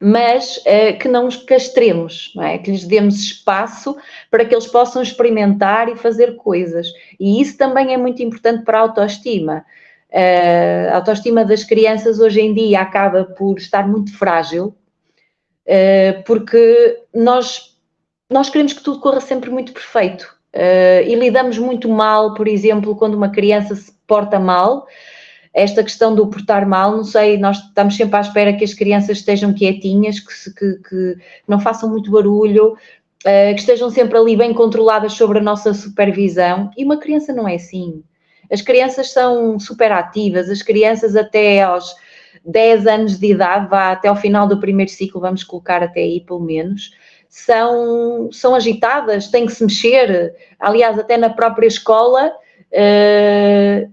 mas que não os castremos, não é? Que lhes demos espaço para que eles possam experimentar e fazer coisas. E isso também é muito importante para a autoestima. A autoestima das crianças hoje em dia acaba por estar muito frágil, porque nós queremos que tudo corra sempre muito perfeito. E lidamos muito mal, por exemplo, quando uma criança se porta mal. Esta questão do portar mal, não sei, nós estamos sempre à espera que as crianças estejam quietinhas, que não façam muito barulho, que estejam sempre ali bem controladas sobre a nossa supervisão, e uma criança não é assim. As crianças são super ativas, as crianças até aos 10 anos de idade, até ao final do primeiro ciclo, vamos colocar até aí pelo menos, são agitadas, têm que se mexer, aliás até na própria escola,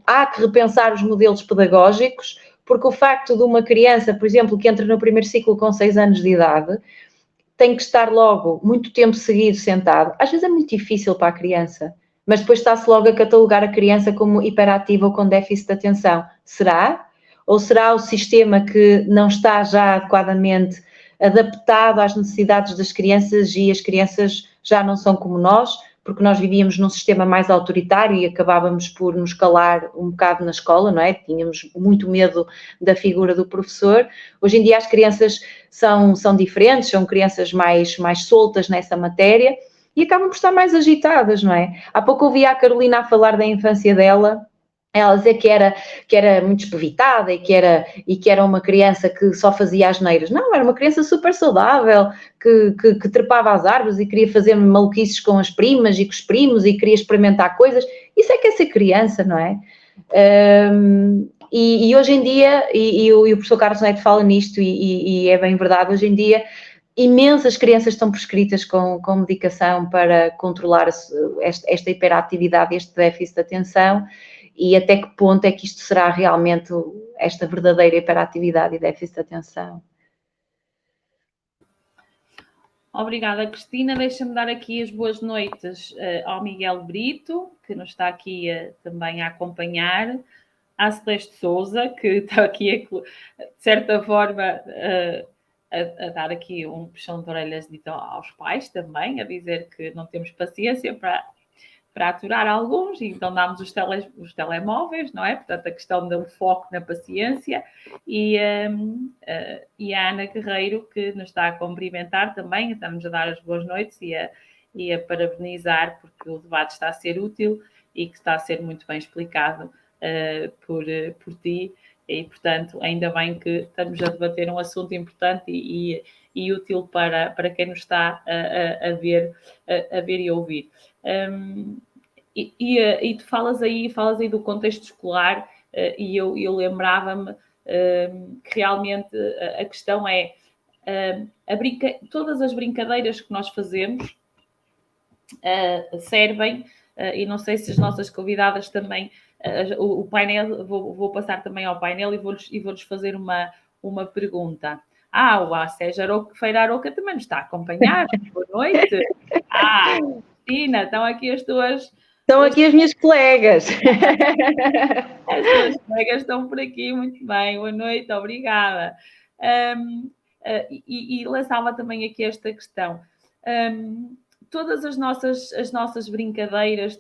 há que repensar os modelos pedagógicos, porque o facto de uma criança, por exemplo, que entra no primeiro ciclo com 6 anos de idade, tem que estar logo muito tempo seguido sentado. Às vezes é muito difícil para a criança, mas depois está-se logo a catalogar a criança como hiperativa ou com déficit de atenção. Será? Ou será o sistema que não está já adequadamente adaptado às necessidades das crianças e as crianças já não são como nós? porque nós vivíamos num sistema mais autoritário e acabávamos por nos calar um bocado na escola, não é? Tínhamos muito medo da figura do professor. Hoje em dia as crianças são diferentes, são crianças mais soltas nessa matéria e acabam por estar mais agitadas, não é? Há pouco ouvi a Carolina a falar da infância dela, ela dizer que era muito espevitada e que era uma criança que só fazia asneiras. Não, era uma criança super saudável, que trepava às árvores e queria fazer maluquices com as primas e com os primos e queria experimentar coisas. Isso é que é ser criança, não é? E hoje em dia, e o professor Carlos Neto fala nisto e é bem verdade, hoje em dia imensas crianças estão prescritas com medicação para controlar esta hiperatividade, este déficit de atenção. E até que ponto é que isto será realmente esta verdadeira hiperatividade e déficit de atenção? Obrigada, Cristina. Deixa-me dar aqui as boas noites ao Miguel Brito, que nos está aqui também a acompanhar, à Celeste Souza, que está aqui, de certa forma, a dar aqui um puxão de orelhas dito aos pais também, a dizer que não temos paciência para aturar alguns, e então damos os telemóveis, não é? Portanto, a questão do foco na paciência, e a Ana Guerreiro, que nos está a cumprimentar também, estamos a dar as boas noites e a parabenizar, porque o debate está a ser útil e que está a ser muito bem explicado por ti, e, portanto, ainda bem que estamos a debater um assunto importante e útil para quem nos está a ver e ouvir. E tu falas aí do contexto escolar, e eu lembrava-me que realmente a questão é todas as brincadeiras que nós fazemos servem, e não sei se as nossas convidadas também, o painel, vou passar também ao painel e vou-lhes fazer uma pergunta. O Sérgio Feira Aroca também nos está a acompanhar. Boa noite. Cristina, estão aqui as tuas... Estão aqui as minhas colegas. As tuas colegas estão por aqui, muito bem. Boa noite, obrigada. E lançava também aqui esta questão. Todas as nossas brincadeiras,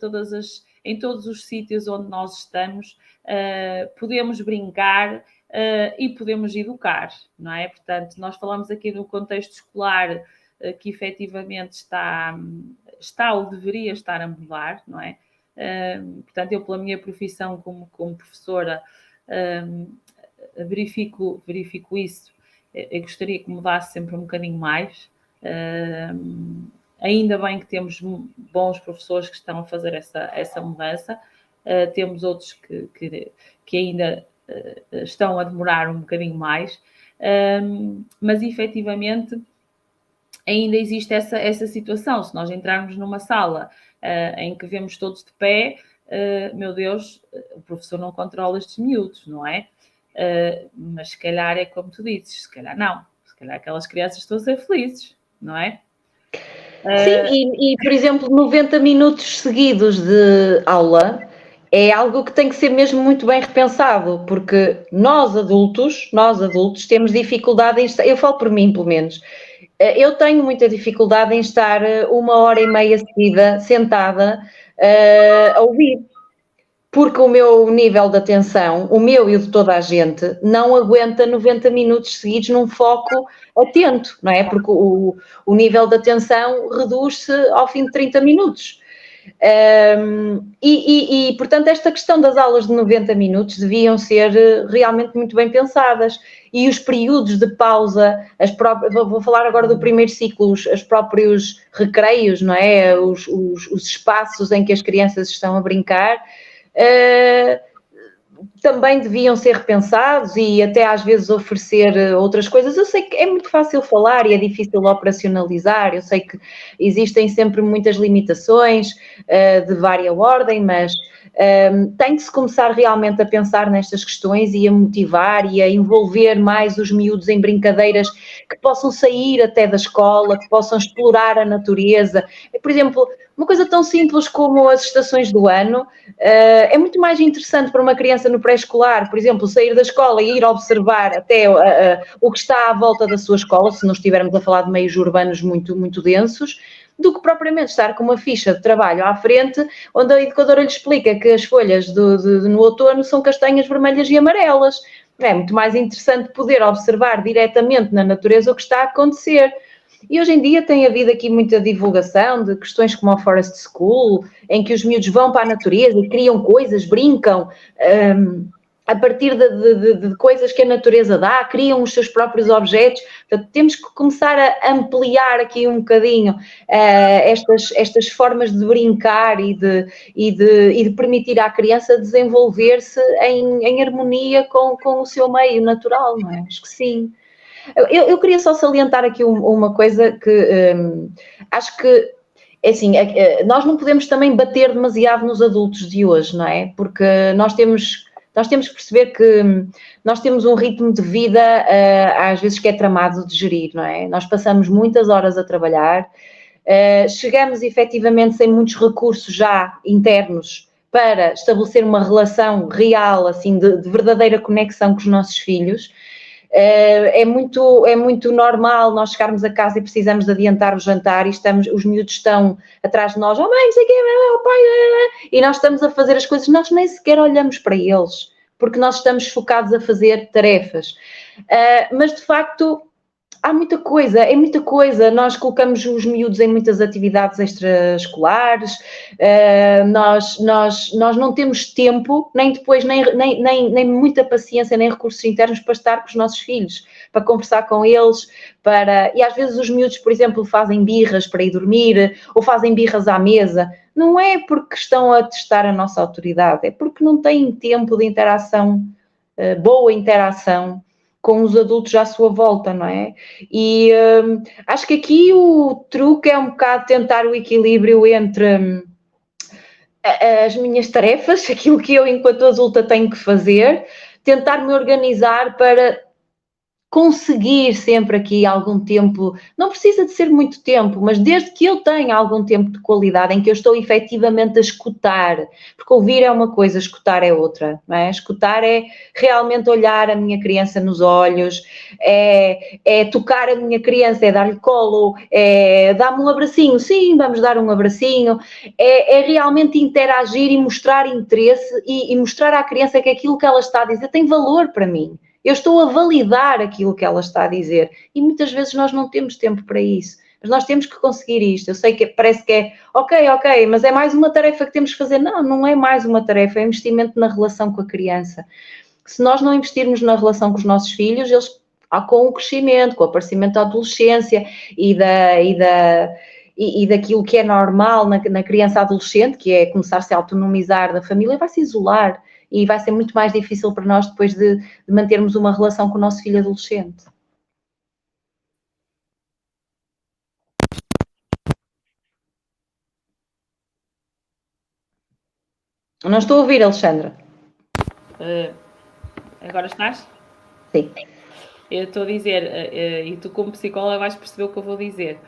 em todos os sítios onde nós estamos, podemos brincar e podemos educar, não é? Portanto, nós falamos aqui do contexto escolar que efetivamente está ou deveria estar a mudar, não é? Portanto, eu, pela minha profissão como professora, verifico isso. Eu gostaria que mudasse sempre um bocadinho mais. Ainda bem que temos bons professores que estão a fazer essa mudança. Temos outros que ainda estão a demorar um bocadinho mais. Mas, efetivamente, ainda existe essa situação. Se nós entrarmos numa sala em que vemos todos de pé, meu Deus, o professor não controla estes miúdos, não é? Mas se calhar é como tu dizes, se calhar não. Se calhar aquelas crianças estão a ser felizes, não é? Sim, e por exemplo, 90 minutos seguidos de aula é algo que tem que ser mesmo muito bem repensado, porque nós adultos temos dificuldade em estar, eu falo por mim pelo menos, eu tenho muita dificuldade em estar 1h30 seguida sentada a ouvir, porque o meu nível de atenção, o meu e o de toda a gente, não aguenta 90 minutos seguidos num foco atento, não é? Porque o nível de atenção reduz-se ao fim de 30 minutos. Portanto, esta questão das aulas de 90 minutos deviam ser realmente muito bem pensadas. E os períodos de pausa, vou falar agora do primeiro ciclo, os próprios recreios, não é? Os espaços em que as crianças estão a brincar, também deviam ser repensados e até às vezes oferecer outras coisas. Eu sei que é muito fácil falar e é difícil operacionalizar, eu sei que existem sempre muitas limitações de vária ordem, mas tem que se começar realmente a pensar nestas questões e a motivar e a envolver mais os miúdos em brincadeiras que possam sair até da escola, que possam explorar a natureza. Por exemplo, uma coisa tão simples como as estações do ano é muito mais interessante para uma criança no pré-escolar, por exemplo, sair da escola e ir observar até o que está à volta da sua escola, se não estivermos a falar de meios urbanos muito, muito densos, do que propriamente estar com uma ficha de trabalho à frente, onde a educadora lhe explica que as folhas no outono são castanhas, vermelhas e amarelas. É muito mais interessante poder observar diretamente na natureza o que está a acontecer. E hoje em dia tem havido aqui muita divulgação de questões como a Forest School, em que os miúdos vão para a natureza e criam coisas, brincam, a partir de coisas que a natureza dá, criam os seus próprios objetos. Portanto, temos que começar a ampliar aqui um bocadinho estas formas de brincar e de permitir à criança desenvolver-se em harmonia com o seu meio natural, não é? Acho que sim. Eu queria só salientar aqui uma coisa que acho que, assim, nós não podemos também bater demasiado nos adultos de hoje, não é? Porque nós temos que perceber que nós temos um ritmo de vida, às vezes, que é tramado de gerir, não é? Nós passamos muitas horas a trabalhar, chegamos efetivamente sem muitos recursos já internos para estabelecer uma relação real, assim, de verdadeira conexão com os nossos filhos. É muito normal nós chegarmos a casa e precisamos de adiantar o jantar e os miúdos estão atrás de nós, oh mãe, não sei o quê, oh pai, e nós estamos a fazer as coisas, nós nem sequer olhamos para eles, porque nós estamos focados a fazer tarefas. Mas de facto há muita coisa, nós colocamos os miúdos em muitas atividades extraescolares, nós não temos tempo, nem depois, nem muita paciência, nem recursos internos para estar com os nossos filhos, para conversar com eles, e às vezes os miúdos, por exemplo, fazem birras para ir dormir, ou fazem birras à mesa, não é porque estão a testar a nossa autoridade, é porque não têm tempo de interação, boa interação, com os adultos à sua volta, não é? E acho que aqui o truque é um bocado tentar o equilíbrio entre as minhas tarefas, aquilo que eu, enquanto adulta, tenho que fazer, tentar me organizar para conseguir sempre aqui algum tempo, não precisa de ser muito tempo, mas desde que eu tenha algum tempo de qualidade em que eu estou efetivamente a escutar, porque ouvir é uma coisa, escutar é outra, não é? Escutar é realmente olhar a minha criança nos olhos, é tocar a minha criança, é dar-lhe colo, é dar-me um abracinho, sim, vamos dar um abracinho, é realmente interagir e mostrar interesse e mostrar à criança que aquilo que ela está a dizer tem valor para mim. Eu estou a validar aquilo que ela está a dizer e muitas vezes nós não temos tempo para isso, mas nós temos que conseguir isto. Eu sei que parece que é ok, mas é mais uma tarefa que temos que fazer. Não, não é mais uma tarefa, é investimento na relação com a criança. Se nós não investirmos na relação com os nossos filhos, eles, com o crescimento, com o aparecimento da adolescência e daquilo que é normal na criança adolescente, que é começar-se a autonomizar da família, vai se isolar. E vai ser muito mais difícil para nós depois de mantermos uma relação com o nosso filho adolescente. Não estou a ouvir, Alexandra. Agora estás? Sim. Eu estou a dizer, e tu como psicóloga vais perceber o que eu vou dizer.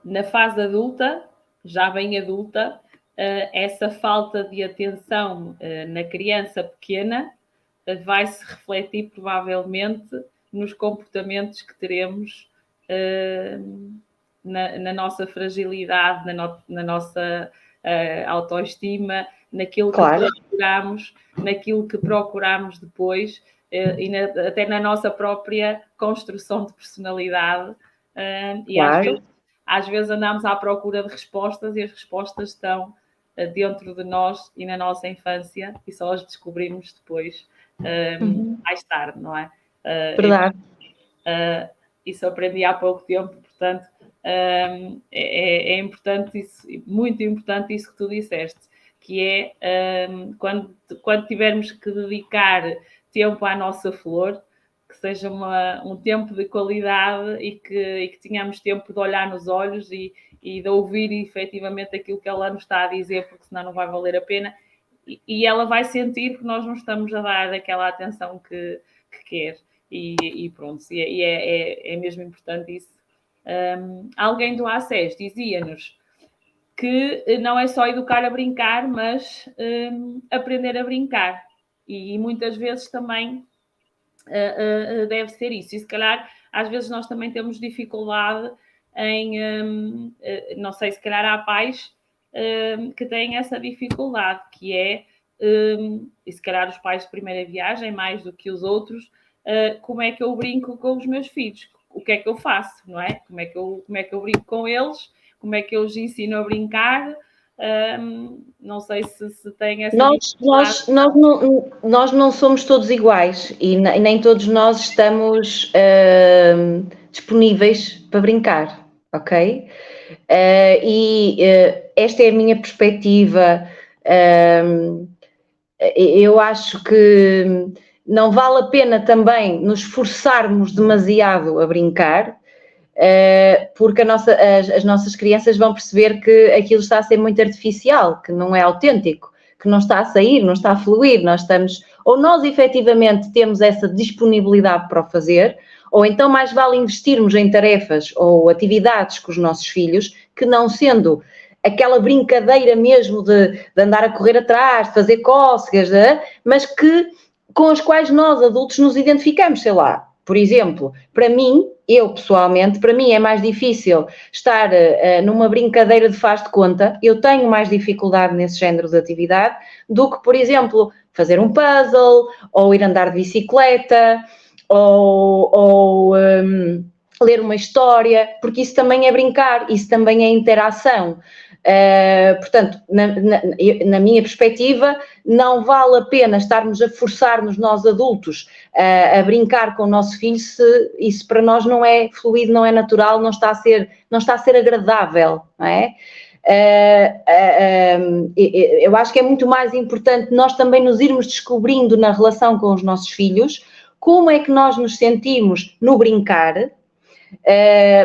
Na fase adulta, já bem adulta, essa falta de atenção na criança pequena vai-se refletir provavelmente nos comportamentos que teremos na nossa fragilidade, na nossa autoestima, naquilo que procuramos, naquilo que procuramos depois e até na nossa própria construção de personalidade. E às vezes andamos à procura de respostas e as respostas estão dentro de nós e na nossa infância e só as descobrimos depois, mais tarde, não é? Verdade. Isso aprendi há pouco tempo, portanto, é importante isso, muito importante isso que tu disseste, que é quando tivermos que dedicar tempo à nossa flor, que seja um tempo de qualidade e que tenhamos tempo de olhar nos olhos e de ouvir efetivamente aquilo que ela nos está a dizer, porque senão não vai valer a pena. E ela vai sentir que nós não estamos a dar aquela atenção que quer. E pronto, é mesmo importante isso. Alguém do ACES dizia-nos que não é só educar a brincar, mas aprender a brincar. E muitas vezes também deve ser isso. E se calhar, às vezes nós também temos dificuldade não sei, se calhar há pais que têm essa dificuldade, que é, e se calhar os pais de primeira viagem, mais do que os outros, como é que eu brinco com os meus filhos? O que é que eu faço, não é? Como é que eu brinco com eles? Como é que eu os ensino a brincar? Não sei se tem essa nós não somos todos iguais e nem todos nós estamos disponíveis para brincar, ok? Esta é a minha perspectiva. Eu acho que não vale a pena também nos forçarmos demasiado a brincar, porque as nossas crianças vão perceber que aquilo está a ser muito artificial, que não é autêntico, que não está a sair, não está a fluir. Nós efetivamente temos essa disponibilidade para o fazer, ou então mais vale investirmos em tarefas ou atividades com os nossos filhos, que não sendo aquela brincadeira mesmo de andar a correr atrás, de fazer cócegas, mas com as quais nós adultos nos identificamos, sei lá. Por exemplo, para mim é mais difícil estar numa brincadeira de faz de conta. Eu tenho mais dificuldade nesse género de atividade do que, por exemplo, fazer um puzzle, ou ir andar de bicicleta, ou ler uma história, porque isso também é brincar, isso também é interação. Portanto, na minha perspectiva, não vale a pena estarmos a forçar-nos nós adultos a brincar com o nosso filho se isso para nós não é fluido, não é natural, não está a ser agradável, não é? Eu acho que é muito mais importante nós também nos irmos descobrindo na relação com os nossos filhos como é que nós nos sentimos no brincar.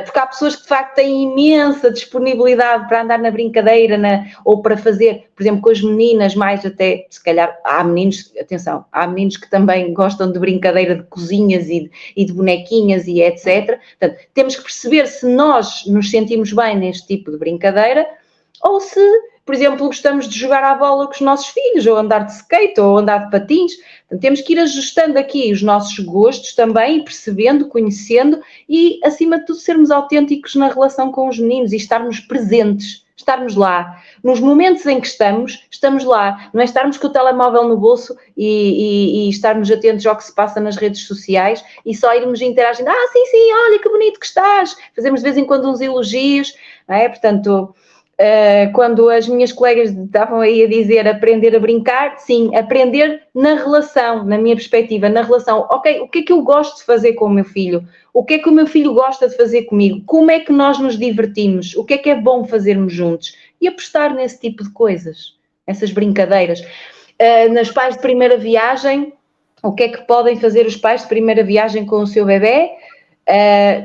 Porque há pessoas que de facto têm imensa disponibilidade para andar na brincadeira, ou para fazer, por exemplo, com as meninas, mais até, se calhar, há meninos que também gostam de brincadeira de cozinhas e de bonequinhas e etc. Portanto, temos que perceber se nós nos sentimos bem neste tipo de brincadeira, ou se, por exemplo, gostamos de jogar à bola com os nossos filhos, ou andar de skate, ou andar de patins. Portanto, temos que ir ajustando aqui os nossos gostos também, percebendo, conhecendo e, acima de tudo, sermos autênticos na relação com os meninos e estarmos presentes, estarmos lá. Nos momentos em que estamos lá. Não é estarmos com o telemóvel no bolso e estarmos atentos ao que se passa nas redes sociais e só irmos interagindo. Sim, olha que bonito que estás. Fazemos de vez em quando uns elogios, não é? Portanto, quando as minhas colegas estavam aí a dizer aprender a brincar, sim, aprender na relação, na minha perspectiva, na relação, ok, o que é que eu gosto de fazer com o meu filho? O que é que o meu filho gosta de fazer comigo? Como é que nós nos divertimos? O que é bom fazermos juntos? E apostar nesse tipo de coisas, essas brincadeiras. Nos pais de primeira viagem, o que é que podem fazer os pais de primeira viagem com o seu bebê?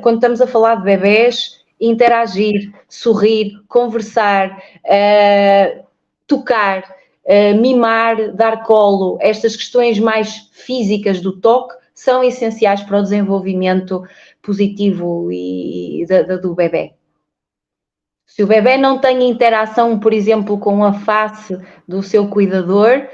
Quando estamos a falar de bebés, interagir, sorrir, conversar, tocar, mimar, dar colo, estas questões mais físicas do toque são essenciais para o desenvolvimento positivo do bebê. Se o bebê não tem interação, por exemplo, com a face do seu cuidador,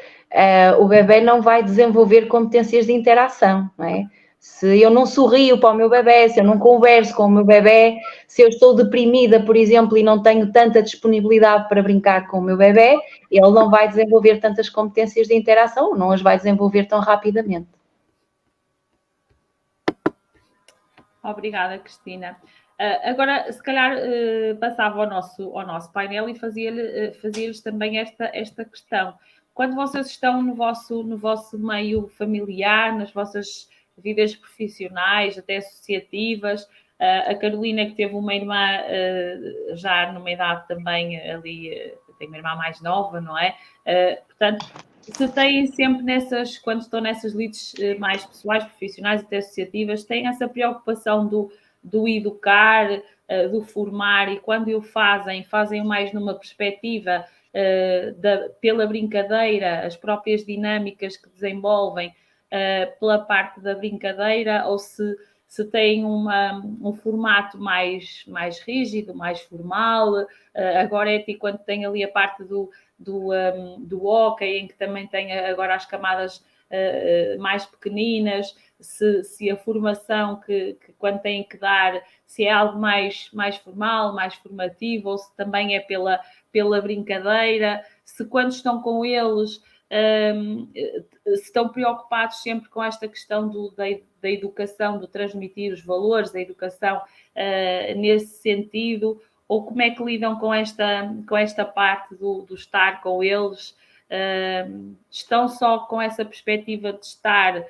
o bebê não vai desenvolver competências de interação, não é? Se eu não sorrio para o meu bebê, se eu não converso com o meu bebê, se eu estou deprimida, por exemplo, e não tenho tanta disponibilidade para brincar com o meu bebê, ele não vai desenvolver tantas competências de interação, ou não as vai desenvolver tão rapidamente. Obrigada, Cristina. Agora, se calhar, passava ao nosso painel e fazia-lhes também esta questão. Quando vocês estão no vosso meio familiar, nas vossas vidas profissionais, até associativas, a Carolina, que teve uma irmã já numa idade também ali, tem uma irmã mais nova, não é? Portanto, se têm sempre quando estão nessas lides mais pessoais, profissionais, até associativas, têm essa preocupação do educar, do formar, e quando o fazem mais numa perspectiva pela brincadeira, as próprias dinâmicas que desenvolvem pela parte da brincadeira, ou se têm um formato mais rígido, mais formal. Agora quando tem ali a parte do hóquei, em que também tem agora as camadas mais pequeninas, se a formação que quando têm que dar, se é algo mais formal, mais formativo, ou se também é pela brincadeira, se quando estão com eles estão preocupados sempre com esta questão da educação, do transmitir os valores, da educação nesse sentido, ou como é que lidam com esta parte do estar com eles? Estão só com essa perspectiva de estar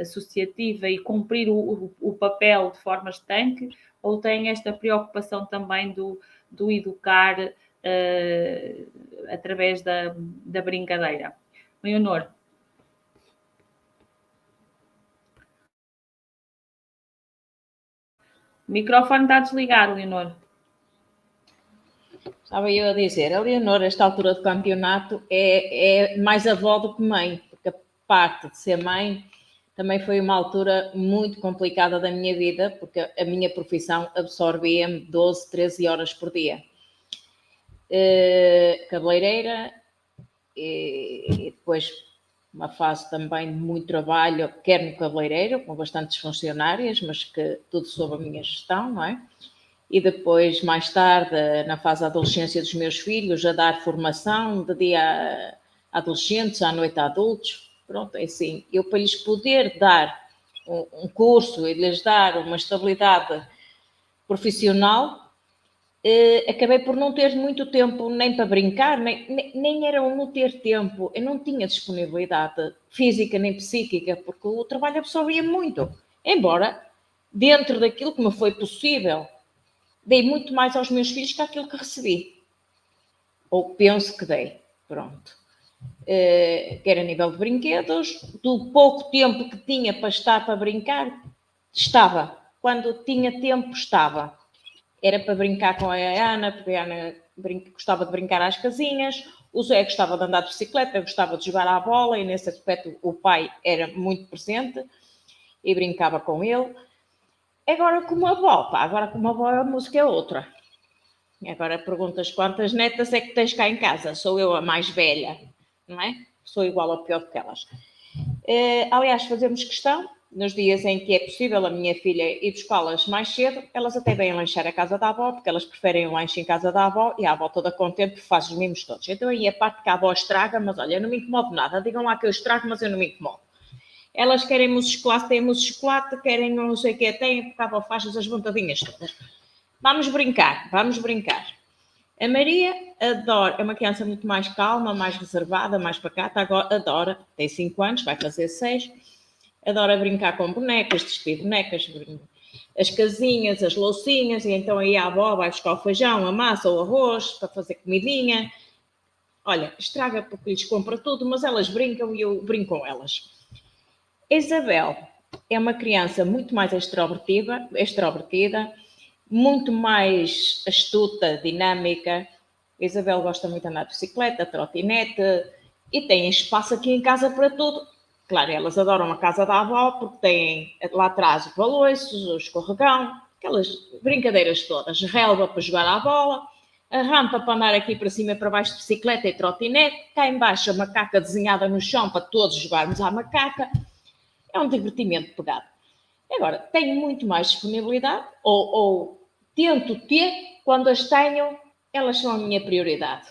associativa e cumprir o papel de forma estanque, ou têm esta preocupação também do educar através da brincadeira? Leonor. O microfone está desligado, Leonor. Estava eu a dizer, a Leonor, esta altura do campeonato, é mais avó do que mãe, porque a parte de ser mãe também foi uma altura muito complicada da minha vida, porque a minha profissão absorvia-me 12, 13 horas por dia. Cabeleireira e depois uma fase também de muito trabalho, quer no cabeleireiro, com bastantes funcionárias, mas que tudo sob a minha gestão, não é? E depois, mais tarde, na fase da adolescência dos meus filhos, a dar formação de dia a adolescentes, à noite a adultos. Pronto, é assim. Eu, para lhes poder dar um curso e lhes dar uma estabilidade profissional, acabei por não ter muito tempo nem para brincar, nem era um não ter tempo. Eu não tinha disponibilidade física nem psíquica, porque o trabalho absorvia muito. Embora, dentro daquilo que me foi possível, dei muito mais aos meus filhos que aquilo que recebi. Ou penso que dei. Pronto. Quer a nível de brinquedos, do pouco tempo que tinha para estar para brincar, estava. Quando tinha tempo, estava. Era para brincar com a Ana, porque a Ana gostava de brincar às casinhas, o Zé gostava de andar de bicicleta, gostava de jogar à bola, e nesse aspecto o pai era muito presente e brincava com ele. Agora com uma avó, a música é outra. Agora perguntas quantas netas é que tens cá em casa? Sou eu a mais velha, não é? Sou igual ou pior que elas. Aliás, fazemos questão, nos dias em que é possível a minha filha ir buscá-las mais cedo, elas até vêm lanchar a casa da avó, porque elas preferem o lanche em casa da avó, e a avó toda contente porque faz os mimos todos. Então aí a parte que a avó estraga, mas olha, eu não me incomodo nada. Digam lá que eu estrago, mas eu não me incomodo. Elas querem mousse de chocolate, têm mousse de chocolate, querem não sei o que têm, porque a avó faz as vontadinhas todas. Vamos brincar. A Maria adora, é uma criança muito mais calma, mais reservada, mais pacata, agora adora, tem 5 anos, vai fazer 6, adora brincar com bonecas, despir bonecas, as casinhas, as loucinhas, e então aí a avó vai buscar o feijão, a massa, o arroz, para fazer comidinha. Olha, estraga porque lhes compra tudo, mas elas brincam e eu brinco com elas. Isabel é uma criança muito mais extrovertida, muito mais astuta, dinâmica. Isabel gosta muito de andar de bicicleta, trotinete, e tem espaço aqui em casa para tudo. Claro, elas adoram a casa da avó, porque têm lá atrás o baloiço, o escorregão, aquelas brincadeiras todas, relva para jogar à bola, a rampa para andar aqui para cima e para baixo de bicicleta e trotinete, cá embaixo a macaca desenhada no chão para todos jogarmos à macaca. É um divertimento pegado. Agora, tenho muito mais disponibilidade, ou tento ter, quando as tenho, elas são a minha prioridade.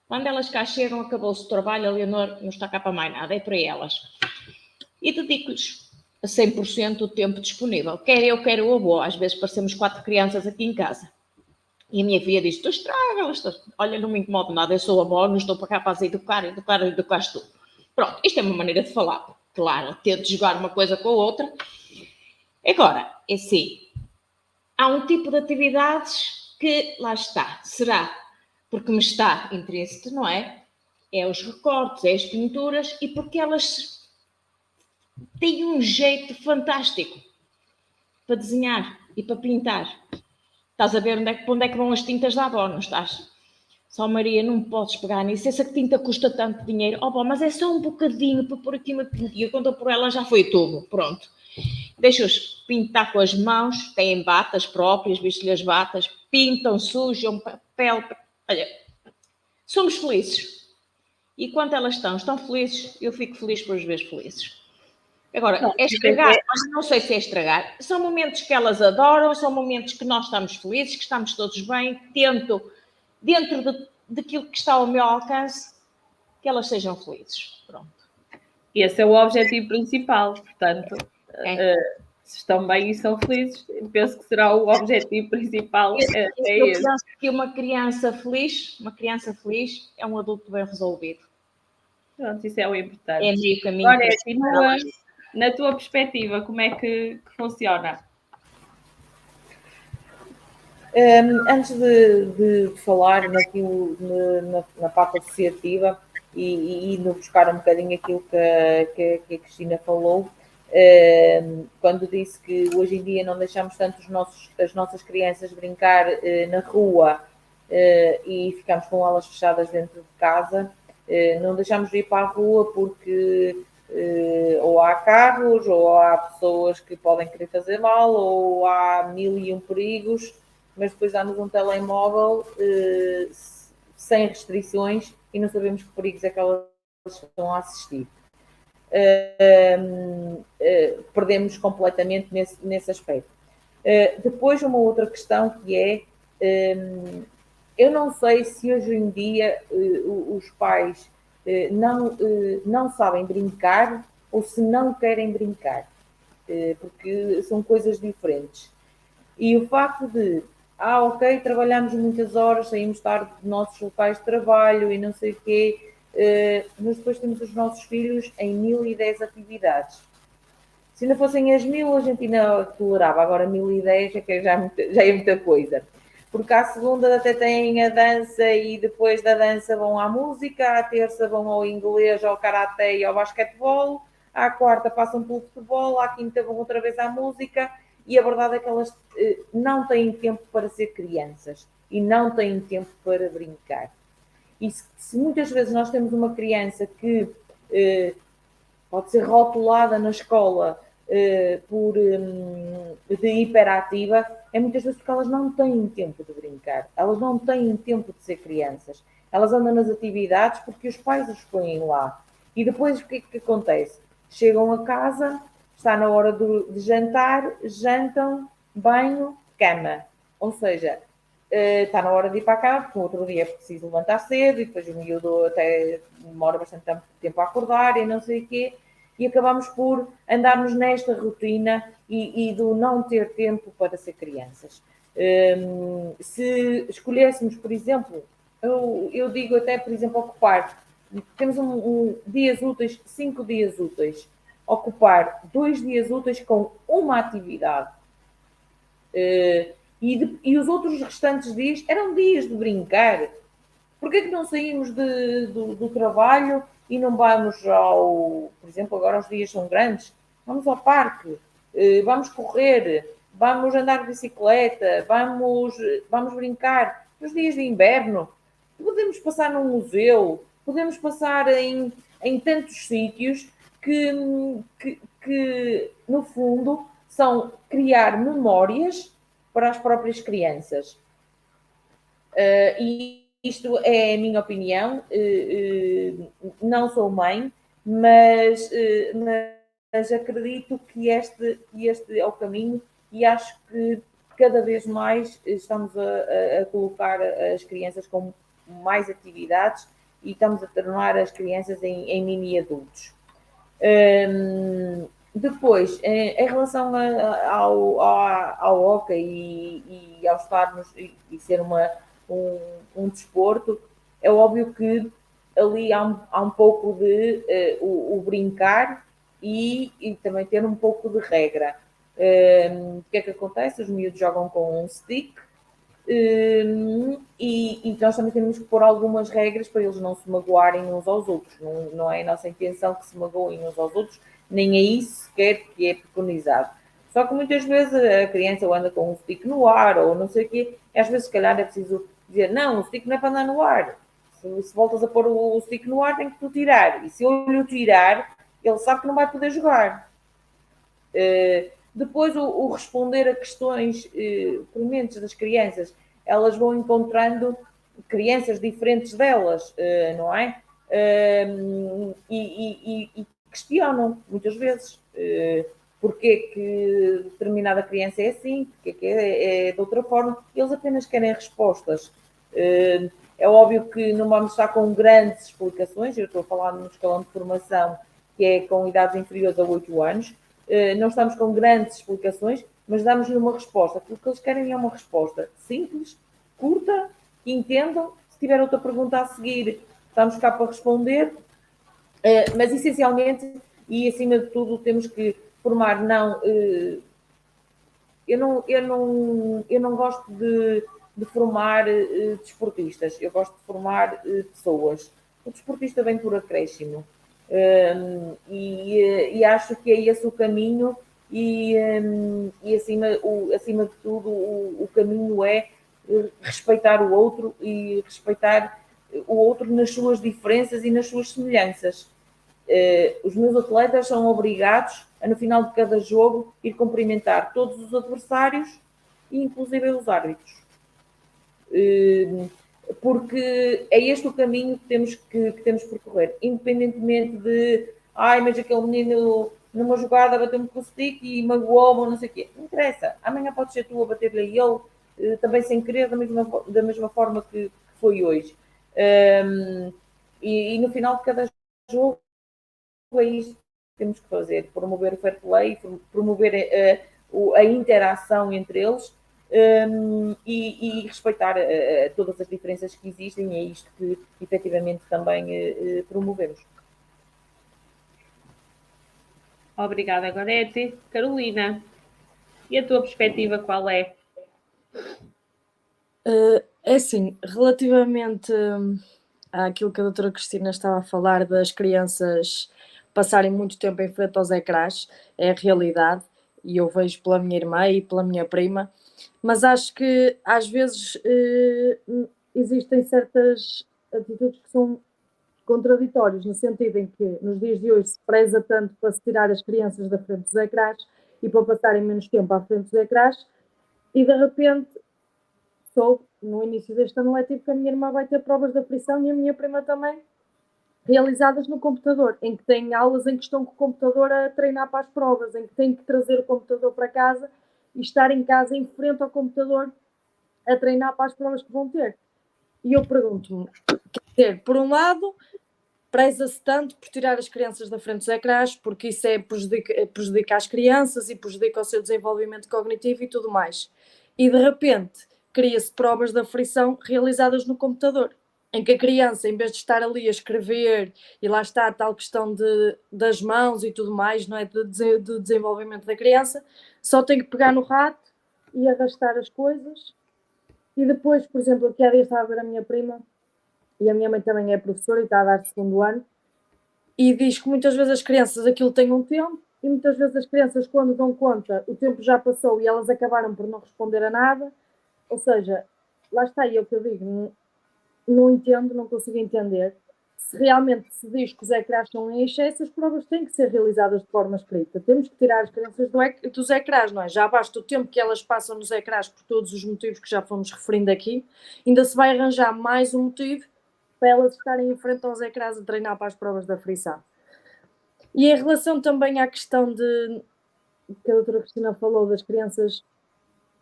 Quando elas cá chegam, acabou-se o trabalho, a Leonor não está cá para mais nada, é para elas. E dedico-lhes a 100% o tempo disponível. Quer eu, quer o avô. Às vezes parecemos 4 crianças aqui em casa. E a minha filha diz, tu estragas, olha, não me incomodo nada, eu sou avó, não estou para cá para educar tu. Pronto, isto é uma maneira de falar. Claro, tento jogar uma coisa com a outra. Agora, é assim, há um tipo de atividades que, lá está, será porque me está intrínseco, não é? É os recortes, é as pinturas, e porque elas têm um jeito fantástico para desenhar e para pintar. Estás a ver onde é que vão as tintas da avó, não estás? Só Maria, não podes pegar nisso, essa tinta custa tanto dinheiro. Oh, mas é só um bocadinho para pôr aqui uma pintinha. Quando eu por ela já foi tudo, pronto. Deixa-os pintar com as mãos, têm batas próprias, visto-lhe as batas, pintam, sujam, papel. Olha, somos felizes. E quando elas estão felizes, eu fico feliz por as ver felizes. Agora, é estragar, mas não sei se é estragar. São momentos que elas adoram, são momentos que nós estamos felizes, que estamos todos bem. Tento, dentro daquilo que está ao meu alcance, que elas sejam felizes. Pronto. Esse é o objetivo principal, portanto, se estão bem e são felizes, penso que será o objetivo principal. Eu penso que uma criança feliz é um adulto bem resolvido. Pronto, isso é o importante. É meio caminho. Agora, na tua perspectiva, como é que funciona? Antes de falar naquilo, na parte associativa e no buscar um bocadinho aquilo que a Cristina falou, quando disse que hoje em dia não deixamos tanto as nossas crianças brincar na rua e ficamos com elas fechadas dentro de casa, não deixamos de ir para a rua porque ou há carros, ou há pessoas que podem querer fazer mal, ou há 1001 perigos, mas depois dá-nos um telemóvel sem restrições e não sabemos que perigos é que elas estão a assistir. Perdemos completamente nesse aspecto. Depois, uma outra questão que é, eu não sei se hoje em dia os pais não sabem brincar ou se não querem brincar, porque são coisas diferentes. E o facto de, ok, trabalhamos muitas horas, saímos tarde dos nossos locais de trabalho e não sei o quê, mas depois temos os nossos filhos em 1010 atividades. Se não fossem as 1000, a gente ainda tolerava, agora 1010 é que já é muita coisa. Porque à segunda até têm a dança e depois da dança vão à música, à terça vão ao inglês, ao karaté e ao basquetebol, à quarta passam pelo futebol, à quinta vão outra vez à música, e a verdade é que elas não têm tempo para ser crianças e não têm tempo para brincar. E se muitas vezes nós temos uma criança que pode ser rotulada na escola de hiperativa, é muitas vezes porque elas não têm tempo de brincar, elas não têm tempo de ser crianças, elas andam nas atividades porque os pais os põem lá. E depois o que é que acontece? Chegam a casa, está na hora de jantar, jantam, banho, cama. Ou seja, está na hora de ir para a cama, porque no outro dia é preciso levantar cedo e depois o miúdo até demora bastante tempo a acordar e não sei o quê. E acabamos por andarmos nesta rotina e do não ter tempo para ser crianças. Se escolhêssemos, por exemplo, eu digo até, por exemplo, ocupar, temos dias úteis, 5 dias úteis, ocupar 2 dias úteis com uma atividade. E os outros restantes dias eram dias de brincar. Porquê que não saímos do trabalho e não vamos por exemplo, agora os dias são grandes, vamos ao parque, vamos correr, vamos andar de bicicleta, vamos brincar. Nos dias de inverno, podemos passar num museu, podemos passar em tantos sítios que, no fundo, são criar memórias para as próprias crianças. E isto é a minha opinião, não sou mãe, mas acredito que este é o caminho e acho que cada vez mais estamos a colocar as crianças com mais atividades e estamos a tornar as crianças em mini-adultos. Depois, em relação ao hóquei e ao estarmos e ser um desporto, é óbvio que ali há um pouco de o brincar e também ter um pouco de regra. O que é que acontece? Os miúdos jogam com um stick e nós também temos que pôr algumas regras para eles não se magoarem uns aos outros. Não é a nossa intenção que se magoem uns aos outros, nem é isso sequer que é preconizado. Só que muitas vezes a criança anda com um stick no ar ou não sei o quê, e às vezes se calhar é preciso dizer, não, o stick não é para andar no ar. Se voltas a pôr o stick no ar, tem que tu tirar. E se eu lhe tirar, ele sabe que não vai poder jogar. Depois o responder a questões prementes das crianças, elas vão encontrando crianças diferentes delas, não é? e questionam muitas vezes porque que determinada criança é assim, porque que é de outra forma. Eles apenas querem respostas. É óbvio que não vamos estar com grandes explicações, eu estou a falar num escalão de formação que é com idades inferiores a 8 anos, não estamos com grandes explicações, mas damos-lhe uma resposta. O que eles querem é uma resposta simples, curta, que entendam. Se tiver outra pergunta a seguir, estamos cá para responder, mas essencialmente e acima de tudo temos que formar, eu não gosto de formar desportistas, eu gosto de formar pessoas. O desportista vem por acréscimo e acho que é esse o caminho e acima de tudo o caminho é respeitar o outro e respeitar o outro nas suas diferenças e nas suas semelhanças. Os meus atletas são obrigados a, no final de cada jogo, ir cumprimentar todos os adversários e inclusive os árbitros. Porque é este o caminho que temos que percorrer, independentemente de mas aquele menino numa jogada bateu-me com o stick e magoou-me ou não sei o quê. Não interessa, amanhã pode ser tu a bater-lhe a ele, também sem querer, da mesma forma que foi hoje. E no final de cada jogo é isto que temos que fazer, promover o fair play, promover a interação entre eles e respeitar todas as diferenças que existem, e é isto que efetivamente também promovemos. Obrigada, Gorete. Carolina, e a tua perspectiva qual é? É assim, relativamente àquilo que a doutora Cristina estava a falar das crianças passarem muito tempo em frente aos ecrãs, é a realidade, e eu vejo pela minha irmã e pela minha prima, mas acho que às vezes existem certas atitudes que são contraditórias, no sentido em que nos dias de hoje se preza tanto para se tirar as crianças da frente dos ecrãs e para passarem menos tempo à frente dos ecrãs, e de repente no início deste ano letivo que a minha irmã vai ter provas de aflição e a minha prima também, realizadas no computador, em que têm aulas em que estão com o computador a treinar para as provas, em que têm que trazer o computador para casa e estar em casa em frente ao computador a treinar para as provas que vão ter. E eu pergunto-me, quer dizer, por um lado, preza-se tanto por tirar as crianças da frente dos ecrãs, porque isso prejudica as crianças e prejudica o seu desenvolvimento cognitivo e tudo mais. E de repente cria-se provas de aflição realizadas no computador, em que a criança, em vez de estar ali a escrever, e lá está a tal questão das mãos e tudo mais, não é, de desenvolvimento da criança, só tem que pegar no rato e arrastar as coisas. E depois, por exemplo, aqui há dias estava a ver a minha prima, e a minha mãe também é professora e está a dar segundo ano, e diz que muitas vezes as crianças aquilo tem um tempo, e muitas vezes as crianças, quando dão conta, o tempo já passou e elas acabaram por não responder a nada. Ou seja, lá está aí o que eu digo, não entendo, não consigo entender. Se realmente se diz que os ecrãs são em excesso, as provas têm que ser realizadas de forma escrita. Temos que tirar as crianças dos ecrãs, não é? Já basta o tempo que elas passam nos ecrãs por todos os motivos que já fomos referindo aqui, ainda se vai arranjar mais um motivo para elas estarem em frente aos ecrãs a treinar para as provas da aflição. E em relação também à questão que a doutora Cristina falou das crianças,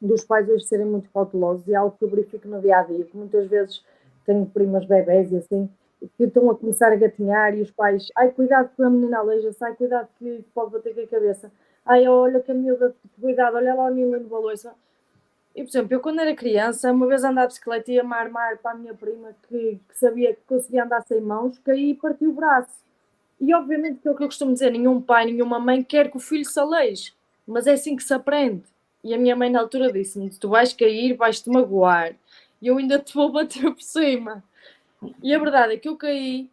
dos pais hoje serem muito cautelosos, e é algo que eu verifico no dia-a-dia, que muitas vezes tenho primas bebés e assim, que estão a começar a gatinhar e os pais, cuidado que a menina aleija-se, cuidado que pode bater com a cabeça, olha que a miúda, cuidado, olha lá o Nilo no baloiço. E, por exemplo, eu quando era criança, uma vez andava de bicicleta e ia-me armar para a minha prima que sabia que conseguia andar sem mãos, caí e parti o braço. E obviamente que é o que eu costumo dizer, nenhum pai, nenhuma mãe quer que o filho se aleije, mas é assim que se aprende. E a minha mãe na altura disse-me, tu vais cair, vais-te magoar, e eu ainda te vou bater por cima. E a verdade é que eu caí,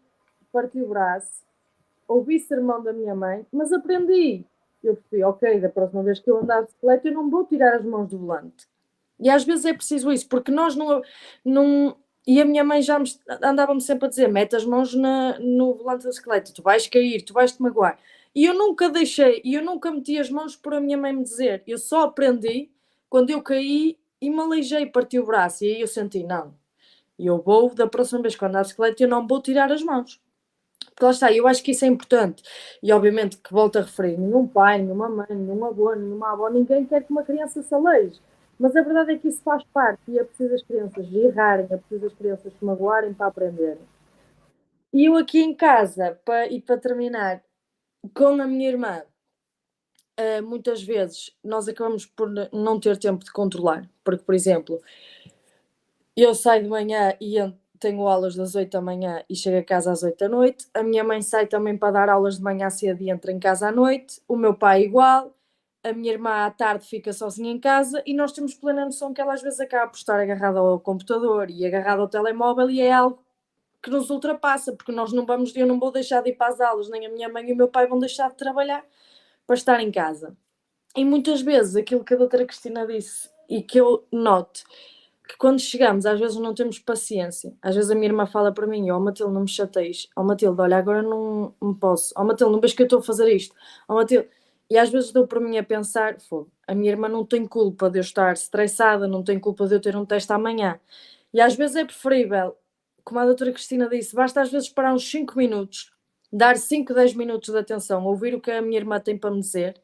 parti o braço, ouvi sermão da minha mãe, mas aprendi. Eu fui, ok, da próxima vez que eu andar de bicicleta eu não vou tirar as mãos do volante. E às vezes é preciso isso, porque nós não e a minha mãe já andava-me sempre a dizer, mete as mãos no volante da bicicleta, tu vais cair, tu vais te magoar. E eu nunca meti as mãos por a minha mãe me dizer. Eu só aprendi quando eu caí e me aleijei, parti o braço. E aí eu senti, não, eu vou, da próxima vez que andar de bicicleta, eu não vou tirar as mãos. Porque lá está, eu acho que isso é importante. E obviamente que volto a referir, nenhum pai, nenhuma mãe, nenhum avô, nenhuma avó, ninguém quer que uma criança se aleije. Mas a verdade é que isso faz parte e é preciso as crianças errarem, é preciso as crianças se magoarem para aprenderem. E eu aqui em casa, para terminar, com a minha irmã, muitas vezes nós acabamos por não ter tempo de controlar. Porque, por exemplo, eu saio de manhã e tenho aulas das 8 da manhã e chego a casa às 8 da noite. A minha mãe sai também para dar aulas de manhã cedo e entra em casa à noite. O meu pai igual. A minha irmã à tarde fica sozinha em casa e nós temos plena noção que ela às vezes acaba por estar agarrada ao computador e agarrada ao telemóvel e é algo que nos ultrapassa, porque nós não vamos, eu não vou deixar de ir para as aulas, nem a minha mãe e o meu pai vão deixar de trabalhar para estar em casa. E muitas vezes aquilo que a doutora Cristina disse e que eu noto, que quando chegamos às vezes não temos paciência. Às vezes a minha irmã fala para mim, Matilde, não me chateis, Matilde, olha, agora não posso, Matilde, não vejo que eu estou a fazer isto, Matilde. E às vezes dou para mim a pensar, a minha irmã não tem culpa de eu estar estressada, não tem culpa de eu ter um teste amanhã. E às vezes é preferível, como a doutora Cristina disse, basta às vezes parar uns 5 minutos, dar 5, 10 minutos de atenção, ouvir o que a minha irmã tem para me dizer,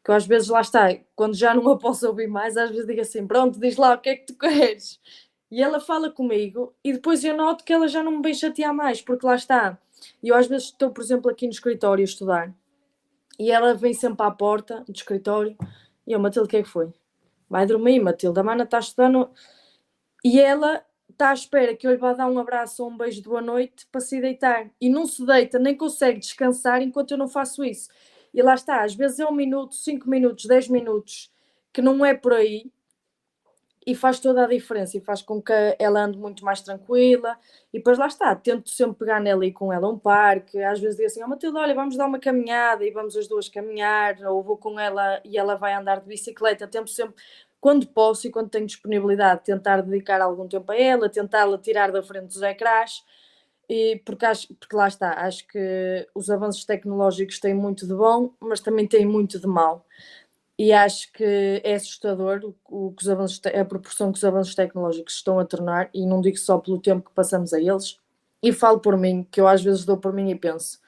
que eu às vezes lá está, quando já não a posso ouvir mais, às vezes digo assim, pronto, diz lá o que é que tu queres. E ela fala comigo e depois eu noto que ela já não me vem chatear mais, porque lá está. E eu às vezes estou, por exemplo, aqui no escritório a estudar e ela vem sempre à porta do escritório e eu, Matilde, o que é que foi? Vai dormir, Matilde, a mana está estudando. E ela está à espera que eu lhe vá dar um abraço ou um beijo de boa noite para se deitar. E não se deita, nem consegue descansar enquanto eu não faço isso. E lá está, às vezes é 1 minuto, 5 minutos, 10 minutos, que não é por aí, e faz toda a diferença, e faz com que ela ande muito mais tranquila, e depois lá está, tento sempre pegar nela e ir com ela a um parque, às vezes digo assim, Matilde, olha, vamos dar uma caminhada, e vamos as duas caminhar, ou vou com ela e ela vai andar de bicicleta, tento sempre, quando posso e quando tenho disponibilidade, tentar dedicar algum tempo a ela, tentá-la tirar da frente dos ecrãs, e porque lá está, acho que os avanços tecnológicos têm muito de bom, mas também têm muito de mau. E acho que é assustador a proporção que os avanços tecnológicos estão a tornar, e não digo só pelo tempo que passamos a eles, e falo por mim, que eu às vezes dou por mim e penso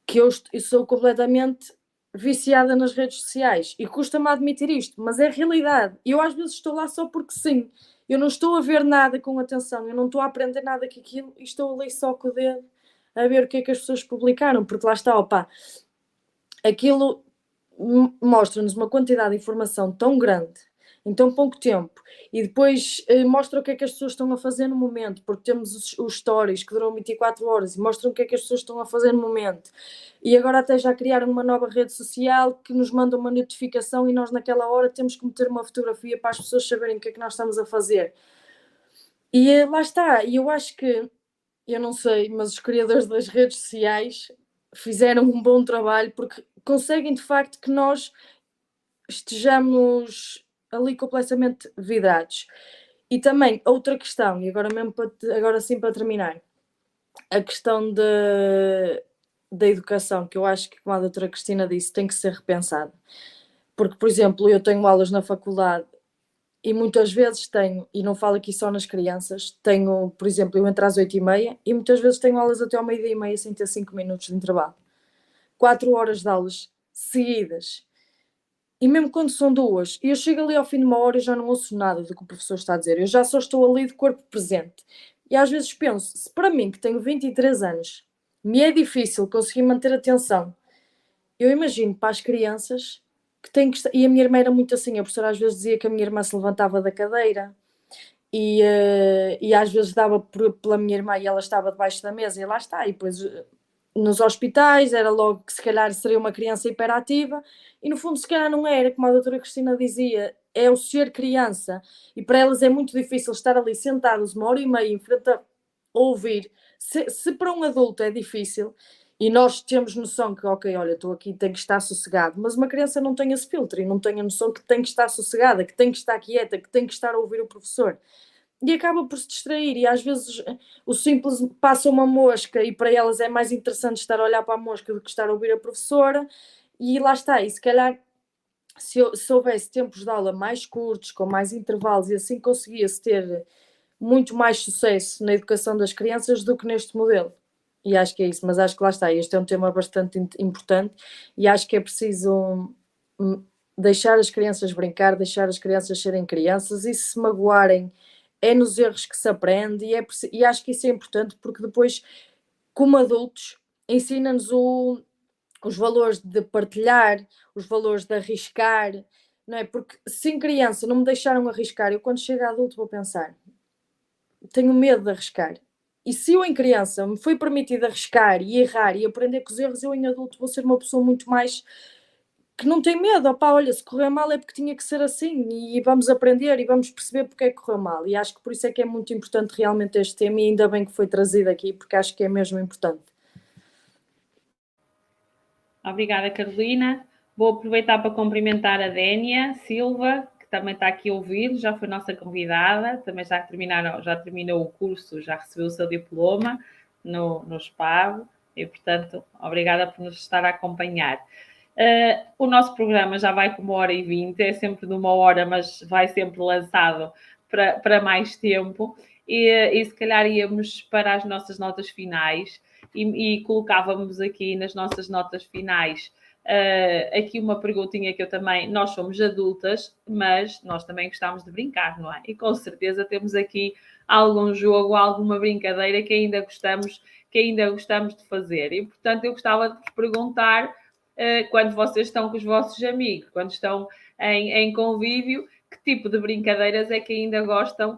que eu sou completamente viciada nas redes sociais, e custa-me admitir isto, mas é a realidade. Eu às vezes estou lá só porque sim, eu não estou a ver nada com atenção, eu não estou a aprender nada com aquilo, e estou ali só com o dedo a ver o que é que as pessoas publicaram, porque lá está, aquilo mostra-nos uma quantidade de informação tão grande em tão pouco tempo, e depois mostra o que é que as pessoas estão a fazer no momento, porque temos os stories que duram 24 horas e mostram o que é que as pessoas estão a fazer no momento, e agora até já criaram uma nova rede social que nos manda uma notificação e nós naquela hora temos que meter uma fotografia para as pessoas saberem o que é que nós estamos a fazer. E lá está, e eu acho que, eu não sei, mas os criadores das redes sociais fizeram um bom trabalho, porque conseguem de facto que nós estejamos ali completamente vidrados. E também outra questão, e agora sim para terminar, a questão da educação, que eu acho que, como a doutora Cristina disse, tem que ser repensada. Porque, por exemplo, eu tenho aulas na faculdade e muitas vezes tenho, e não falo aqui só nas crianças, tenho, por exemplo, eu entro às 8h30 e muitas vezes tenho aulas até ao 12h30 sem ter 5 minutos de intervalo. 4 horas de aulas seguidas. E mesmo quando são 2, e eu chego ali ao fim de 1 hora e já não ouço nada do que o professor está a dizer, eu já só estou ali de corpo presente. E às vezes penso, se para mim, que tenho 23 anos, me é difícil conseguir manter atenção, eu imagino para as crianças que têm que estar... E a minha irmã era muito assim, a professora às vezes dizia que a minha irmã se levantava da cadeira, e às vezes dava pela minha irmã e ela estava debaixo da mesa, e lá está, e depois... Nos hospitais era logo que se calhar seria uma criança hiperativa, e no fundo se calhar não era, como a doutora Cristina dizia, é o ser criança, e para elas é muito difícil estar ali sentados 1h30 em frente a ouvir. Se para um adulto é difícil, e nós temos noção que, ok, olha, estou aqui, tenho que estar sossegado, mas uma criança não tem esse filtro, e não tem a noção que tem que estar sossegada, que tem que estar quieta, que tem que estar a ouvir o professor. E acaba por se distrair, e às vezes o simples passa uma mosca e para elas é mais interessante estar a olhar para a mosca do que estar a ouvir a professora, e lá está, e se calhar se houvesse tempos de aula mais curtos, com mais intervalos, e assim conseguia-se ter muito mais sucesso na educação das crianças do que neste modelo. E acho que é isso, mas acho que lá está, este é um tema bastante importante e acho que é preciso deixar as crianças brincar, deixar as crianças serem crianças e se magoarem é nos erros que se aprende e acho que isso é importante porque depois, como adultos, ensina-nos os valores de partilhar, os valores de arriscar, não é? Porque se em criança não me deixaram arriscar, eu quando chego a adulto vou pensar, tenho medo de arriscar. E se eu em criança me foi permitido arriscar e errar e aprender com os erros, eu em adulto vou ser uma pessoa muito mais que não tem medo. Opá, olha, se correr mal é porque tinha que ser assim e vamos aprender e vamos perceber porque é que correu mal. E acho que por isso é que é muito importante realmente este tema e ainda bem que foi trazido aqui porque acho que é mesmo importante. Obrigada, Carolina. Vou aproveitar para cumprimentar a Dénia Silva, que também está aqui a ouvir, já foi nossa convidada, também já terminou o curso, já recebeu o seu diploma no SPAV e, portanto, obrigada por nos estar a acompanhar. O nosso programa já vai com 1h20, é sempre de 1 hora, mas vai sempre lançado para mais tempo e se calhar íamos para as nossas notas finais e colocávamos aqui nas nossas notas finais aqui uma perguntinha que eu também, nós somos adultas, mas nós também gostamos de brincar, não é? E com certeza temos aqui algum jogo, alguma brincadeira que ainda gostamos de fazer. E, portanto, eu gostava de vos perguntar, quando vocês estão com os vossos amigos, quando estão em convívio, que tipo de brincadeiras é que ainda gostam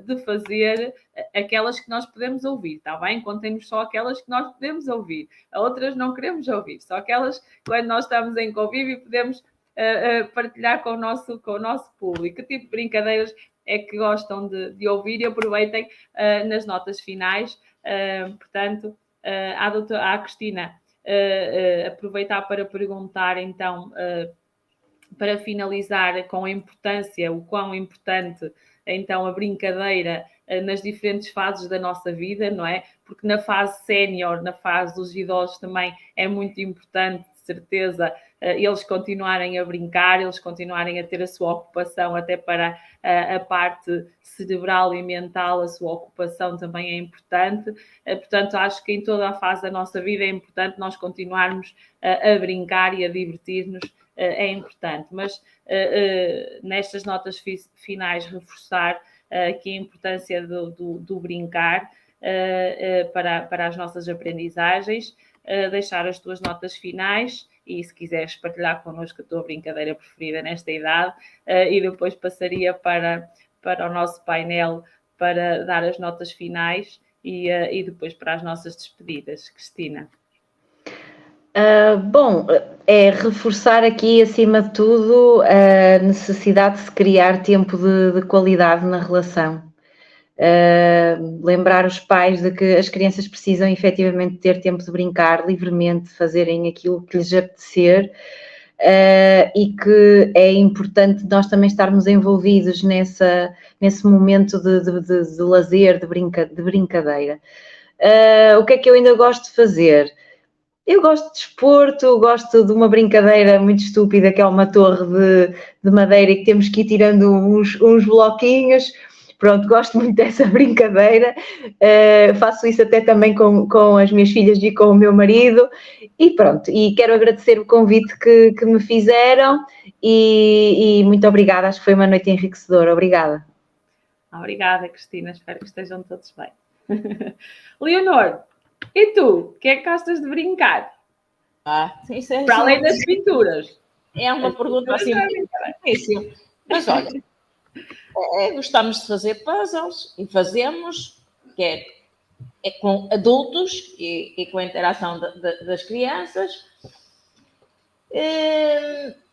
de fazer, aquelas que nós podemos ouvir, está bem? Contem-nos só aquelas que nós podemos ouvir, outras não queremos ouvir, só aquelas quando nós estamos em convívio podemos partilhar com o nosso público. Que tipo de brincadeiras é que gostam de ouvir e aproveitem nas notas finais. Portanto, à Cristina, aproveitar para perguntar então, para finalizar com a importância, o quão importante então a brincadeira nas diferentes fases da nossa vida, não é? Porque na fase sénior, na fase dos idosos também é muito importante, de certeza, eles continuarem a brincar, eles continuarem a ter a sua ocupação, até para a parte cerebral e mental, a sua ocupação também é importante. Portanto, acho que em toda a fase da nossa vida é importante nós continuarmos a brincar e a divertir-nos, é importante. Mas nestas notas finais reforçar aqui a importância do brincar para as nossas aprendizagens, deixar as tuas notas finais e se quiseres partilhar connosco a tua brincadeira preferida nesta idade, e depois passaria para o nosso painel para dar as notas finais e depois para as nossas despedidas. Cristina. Bom, é reforçar aqui, acima de tudo, a necessidade de se criar tempo de qualidade na relação. Lembrar os pais de que as crianças precisam efetivamente ter tempo de brincar livremente, fazerem aquilo que lhes apetecer, e que é importante nós também estarmos envolvidos nesse momento de lazer, de brincadeira. O que é que eu ainda gosto de fazer? Eu gosto de desporto, gosto de uma brincadeira muito estúpida que é uma torre de madeira e que temos que ir tirando uns bloquinhos. Pronto, gosto muito dessa brincadeira, faço isso até também com as minhas filhas e com o meu marido e pronto, e quero agradecer o convite que me fizeram e muito obrigada, acho que foi uma noite enriquecedora, obrigada. Obrigada, Cristina, espero que estejam todos bem. Leonor, e tu, o que é que gostas de brincar? Isso é para além das pinturas. É uma pergunta assim muito difícil, mas olha, gostamos de fazer puzzles e fazemos, que é com adultos e com a interação das crianças.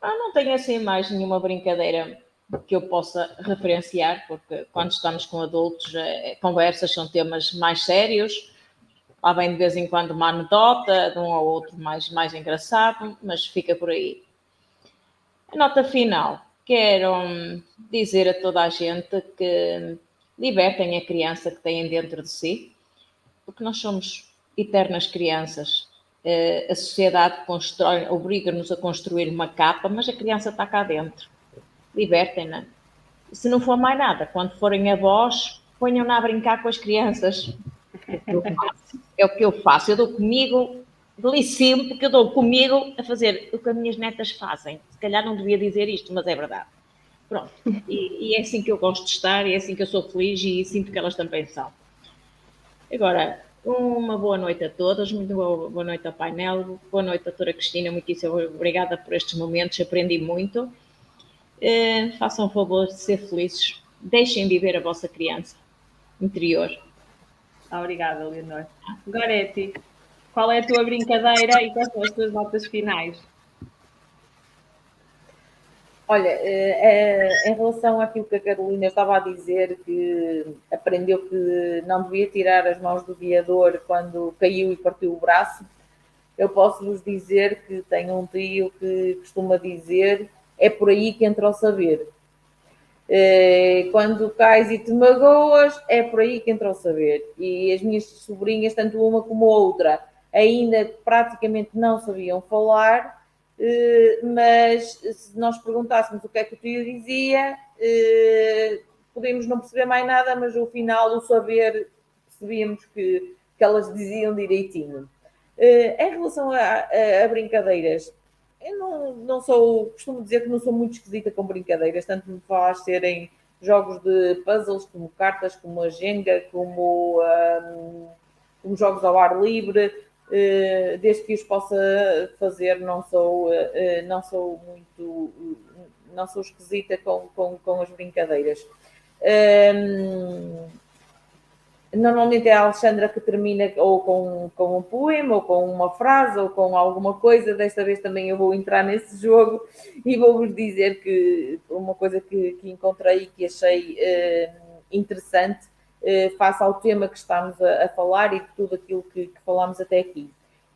Não tenho assim mais nenhuma brincadeira que eu possa referenciar, porque quando estamos com adultos, conversas são temas mais sérios. Há bem de vez em quando uma anedota de um ou outro mais engraçado, mas fica por aí. A nota final. Quero dizer a toda a gente que libertem a criança que têm dentro de si, porque nós somos eternas crianças. A sociedade obriga-nos a construir uma capa, mas a criança está cá dentro. Libertem-na. Se não for mais nada, quando forem avós, ponham-na a brincar com as crianças. É o que eu faço. Eu dou comigo, delicio-me, porque eu dou comigo a fazer o que as minhas netas fazem. Se calhar não devia dizer isto, mas é verdade. Pronto. E é assim que eu gosto de estar, e é assim que eu sou feliz e sinto que elas também são. Agora, uma boa noite a todas, muito boa noite ao painel, boa noite, doutora Cristina, muitíssimo obrigada por estes momentos, aprendi muito. Façam o favor de ser felizes, deixem viver a vossa criança interior. Obrigada, Leonor. Goretti, qual é a tua brincadeira e quais são as tuas notas finais? Olha, em relação àquilo que a Carolina estava a dizer, que aprendeu que não devia tirar as mãos do guiador quando caiu e partiu o braço, eu posso vos dizer que tenho um tio que costuma dizer: é por aí que entra o saber. Quando cais e te magoas, é por aí que entra o saber. E as minhas sobrinhas, tanto uma como outra, ainda praticamente não sabiam falar, mas se nós perguntássemos o que é que o tio dizia, podíamos não perceber mais nada, mas no final o saber percebíamos que elas diziam direitinho. Em relação a brincadeiras, eu não sou, costumo dizer que não sou muito esquisita com brincadeiras, tanto me faz serem jogos de puzzles, como cartas, como a Jenga, como jogos ao ar livre, desde que os possa fazer, não sou esquisita com as brincadeiras. Normalmente é a Alexandra que termina ou com um poema, ou com uma frase, ou com alguma coisa. Desta vez também eu vou entrar nesse jogo e vou-vos dizer que uma coisa que encontrei e que achei interessante face ao tema que estamos a falar e de tudo aquilo que falámos até aqui.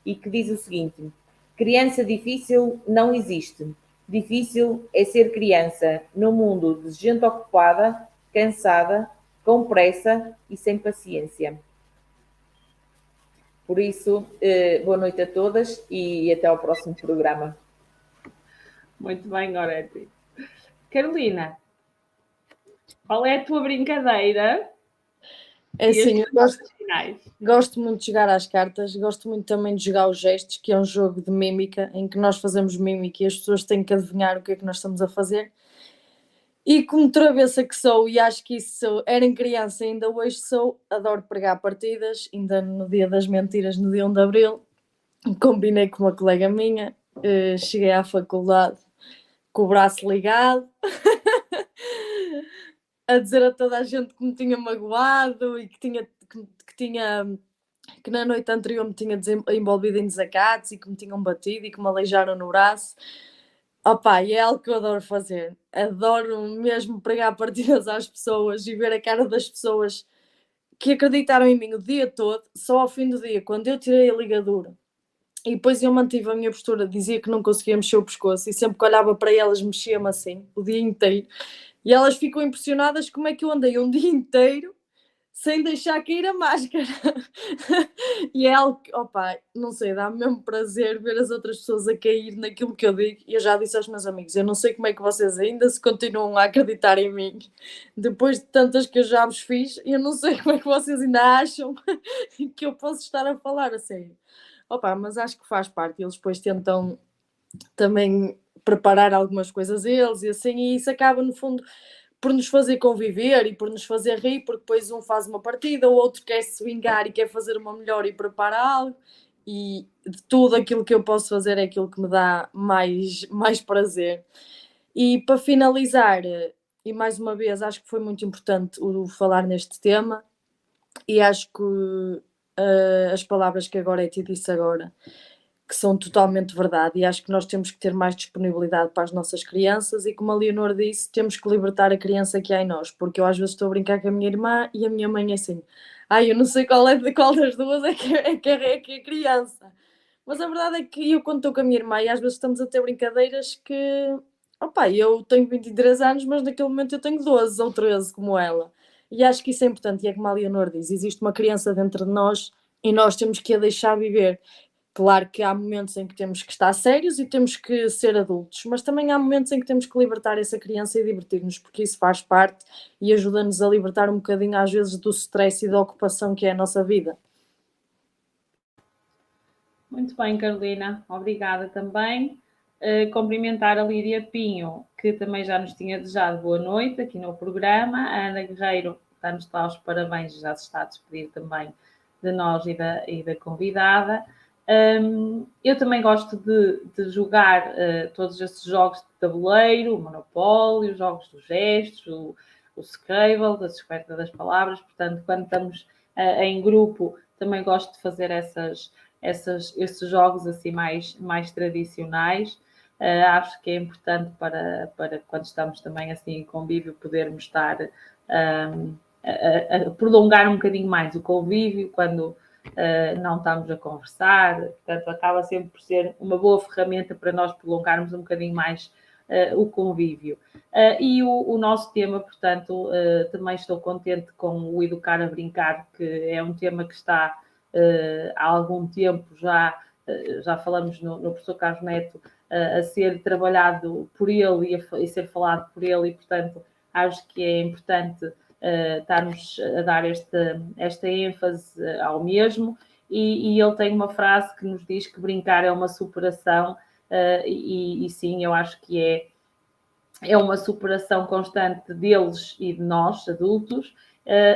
E que diz o seguinte: criança difícil não existe. Difícil é ser criança num mundo de gente ocupada, cansada, com pressa e sem paciência. Por isso, boa noite a todas e até ao próximo programa. Muito bem, Goretti. Carolina, qual é a tua brincadeira? É assim, eu gosto muito de jogar às cartas, gosto muito também de jogar os gestos, que é um jogo de mímica, em que nós fazemos mímica e as pessoas têm que adivinhar o que é que nós estamos a fazer. E como travessa que sou, e acho que isso era em criança, ainda hoje sou, adoro pregar partidas, ainda no dia das mentiras, no dia 1 de Abril, combinei com uma colega minha, cheguei à faculdade com o braço ligado, a dizer a toda a gente que me tinha magoado e que na noite anterior me tinha envolvido em desacatos e que me tinham batido e que me aleijaram no braço. Opa, e é algo que eu adoro fazer. Adoro mesmo pregar partidas às pessoas e ver a cara das pessoas que acreditaram em mim o dia todo, só ao fim do dia, quando eu tirei a ligadura. E depois eu mantive a minha postura, dizia que não conseguia mexer o pescoço e sempre que olhava para elas mexia-me assim, o dia inteiro. E elas ficam impressionadas como é que eu andei um dia inteiro sem deixar cair a máscara. E é algo que, opa, não sei, dá-me mesmo prazer ver as outras pessoas a cair naquilo que eu digo. E eu já disse aos meus amigos, eu não sei como é que vocês ainda se continuam a acreditar em mim. Depois de tantas que eu já vos fiz, eu não sei como é que vocês ainda acham que eu posso estar a falar a sério. Opa, mas acho que faz parte. Eles depois tentam também preparar algumas coisas eles e assim, e isso acaba no fundo por nos fazer conviver e por nos fazer rir, porque depois um faz uma partida, o outro quer se vingar e quer fazer uma melhor e prepara algo, e de tudo aquilo que eu posso fazer é aquilo que me dá mais prazer. E para finalizar, e mais uma vez, acho que foi muito importante o falar neste tema, e acho que as palavras que agora te disse agora, que são totalmente verdade, e acho que nós temos que ter mais disponibilidade para as nossas crianças e, como a Leonor disse, temos que libertar a criança que há em nós, porque eu às vezes estou a brincar com a minha irmã e a minha mãe é assim, eu não sei qual das duas é que é criança, mas a verdade é que eu quando estou com a minha irmã e às vezes estamos a ter brincadeiras que, eu tenho 23 anos, mas naquele momento eu tenho 12 ou 13 como ela, e acho que isso é importante, e é como a Leonor diz, existe uma criança dentro de nós e nós temos que a deixar viver. Claro que há momentos em que temos que estar sérios e temos que ser adultos, mas também há momentos em que temos que libertar essa criança e divertir-nos, porque isso faz parte e ajuda-nos a libertar um bocadinho às vezes do stress e da ocupação que é a nossa vida. Muito bem, Carolina, obrigada também. Cumprimentar a Lídia Pinho, que também já nos tinha desejado boa noite aqui no programa. A Ana Guerreiro está-nos a dar os parabéns, já se está a despedir também de nós e da convidada. Eu também gosto de jogar todos esses jogos de tabuleiro, o Monopólio, os jogos dos gestos, o Scrabble, da descoberta das palavras. Portanto, quando estamos em grupo, também gosto de fazer esses jogos assim mais tradicionais. Acho que é importante para quando estamos também assim em convívio podermos estar a prolongar um bocadinho mais o convívio quando não estamos a conversar. Portanto, acaba sempre por ser uma boa ferramenta para nós prolongarmos um bocadinho mais o convívio. E o nosso tema, portanto, também estou contente com o Educar a Brincar, que é um tema que está há algum tempo já falamos no professor Carlos Neto, a ser trabalhado por ele e ser falado por ele, e portanto acho que é importante estarmos a dar esta ênfase ao mesmo, e ele tem uma frase que nos diz que brincar é uma superação, e sim, eu acho que é uma superação constante deles e de nós, adultos.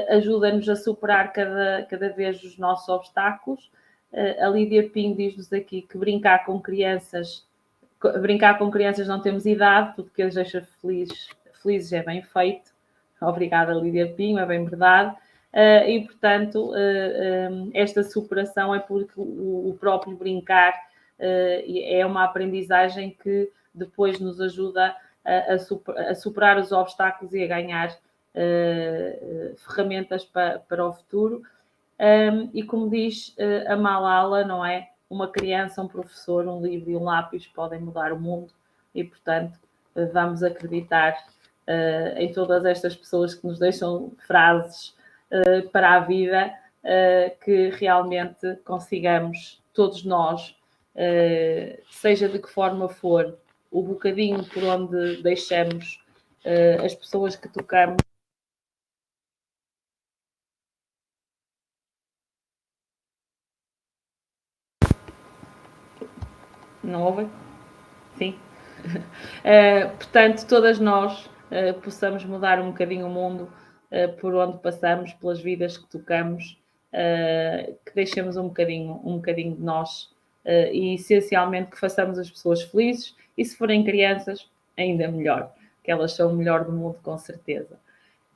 Ajuda-nos a superar cada vez os nossos obstáculos. A Lídia Pinho diz-nos aqui que brincar com crianças não temos idade, tudo que as deixa felizes é bem feito. Obrigada, Lídia Pinho, é bem verdade. E, portanto, esta superação é porque o próprio brincar é uma aprendizagem que depois nos ajuda a superar os obstáculos e a ganhar ferramentas para o futuro. E como diz a Malala, não é? Uma criança, um professor, um livro e um lápis podem mudar o mundo, e, portanto, vamos acreditar em todas estas pessoas que nos deixam frases para a vida, que realmente consigamos, todos nós, seja de que forma for, o bocadinho por onde deixamos as pessoas que tocamos. Não ouvem? Sim. Portanto, todas nós possamos mudar um bocadinho o mundo por onde passamos, pelas vidas que tocamos, que deixemos um bocadinho de nós, e essencialmente que façamos as pessoas felizes, e se forem crianças, ainda melhor, que elas são o melhor do mundo, com certeza.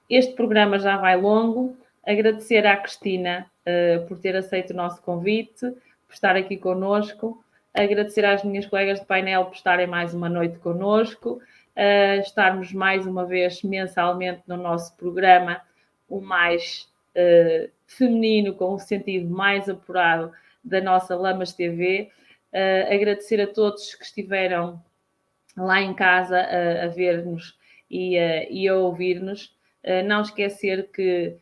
Este programa já vai longo. Agradecer à Cristina por ter aceito o nosso convite, por estar aqui connosco. Agradecer às minhas colegas de painel por estarem mais uma noite connosco, estarmos mais uma vez mensalmente no nosso programa, o mais feminino, com o sentido mais apurado da nossa Lamas TV. Agradecer a todos que estiveram lá em casa a ver-nos e a ouvir-nos. Não esquecer que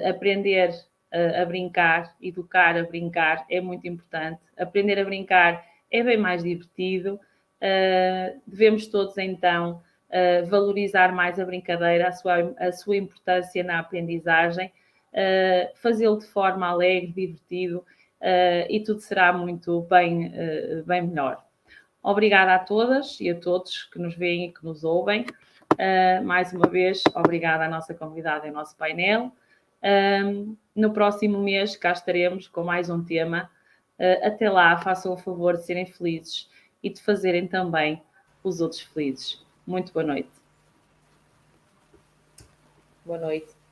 aprender a brincar, educar a brincar é muito importante. Aprender a brincar é bem mais divertido. Devemos todos, então, valorizar mais a brincadeira, a sua importância na aprendizagem, fazê-lo de forma alegre, divertido, e tudo será muito bem melhor. Obrigada a todas e a todos que nos veem e que nos ouvem. Mais uma vez, obrigada à nossa convidada e ao nosso painel. No próximo mês cá estaremos com mais um tema. Até lá, façam o favor de serem felizes e de fazerem também os outros felizes. Muito boa noite. Boa noite.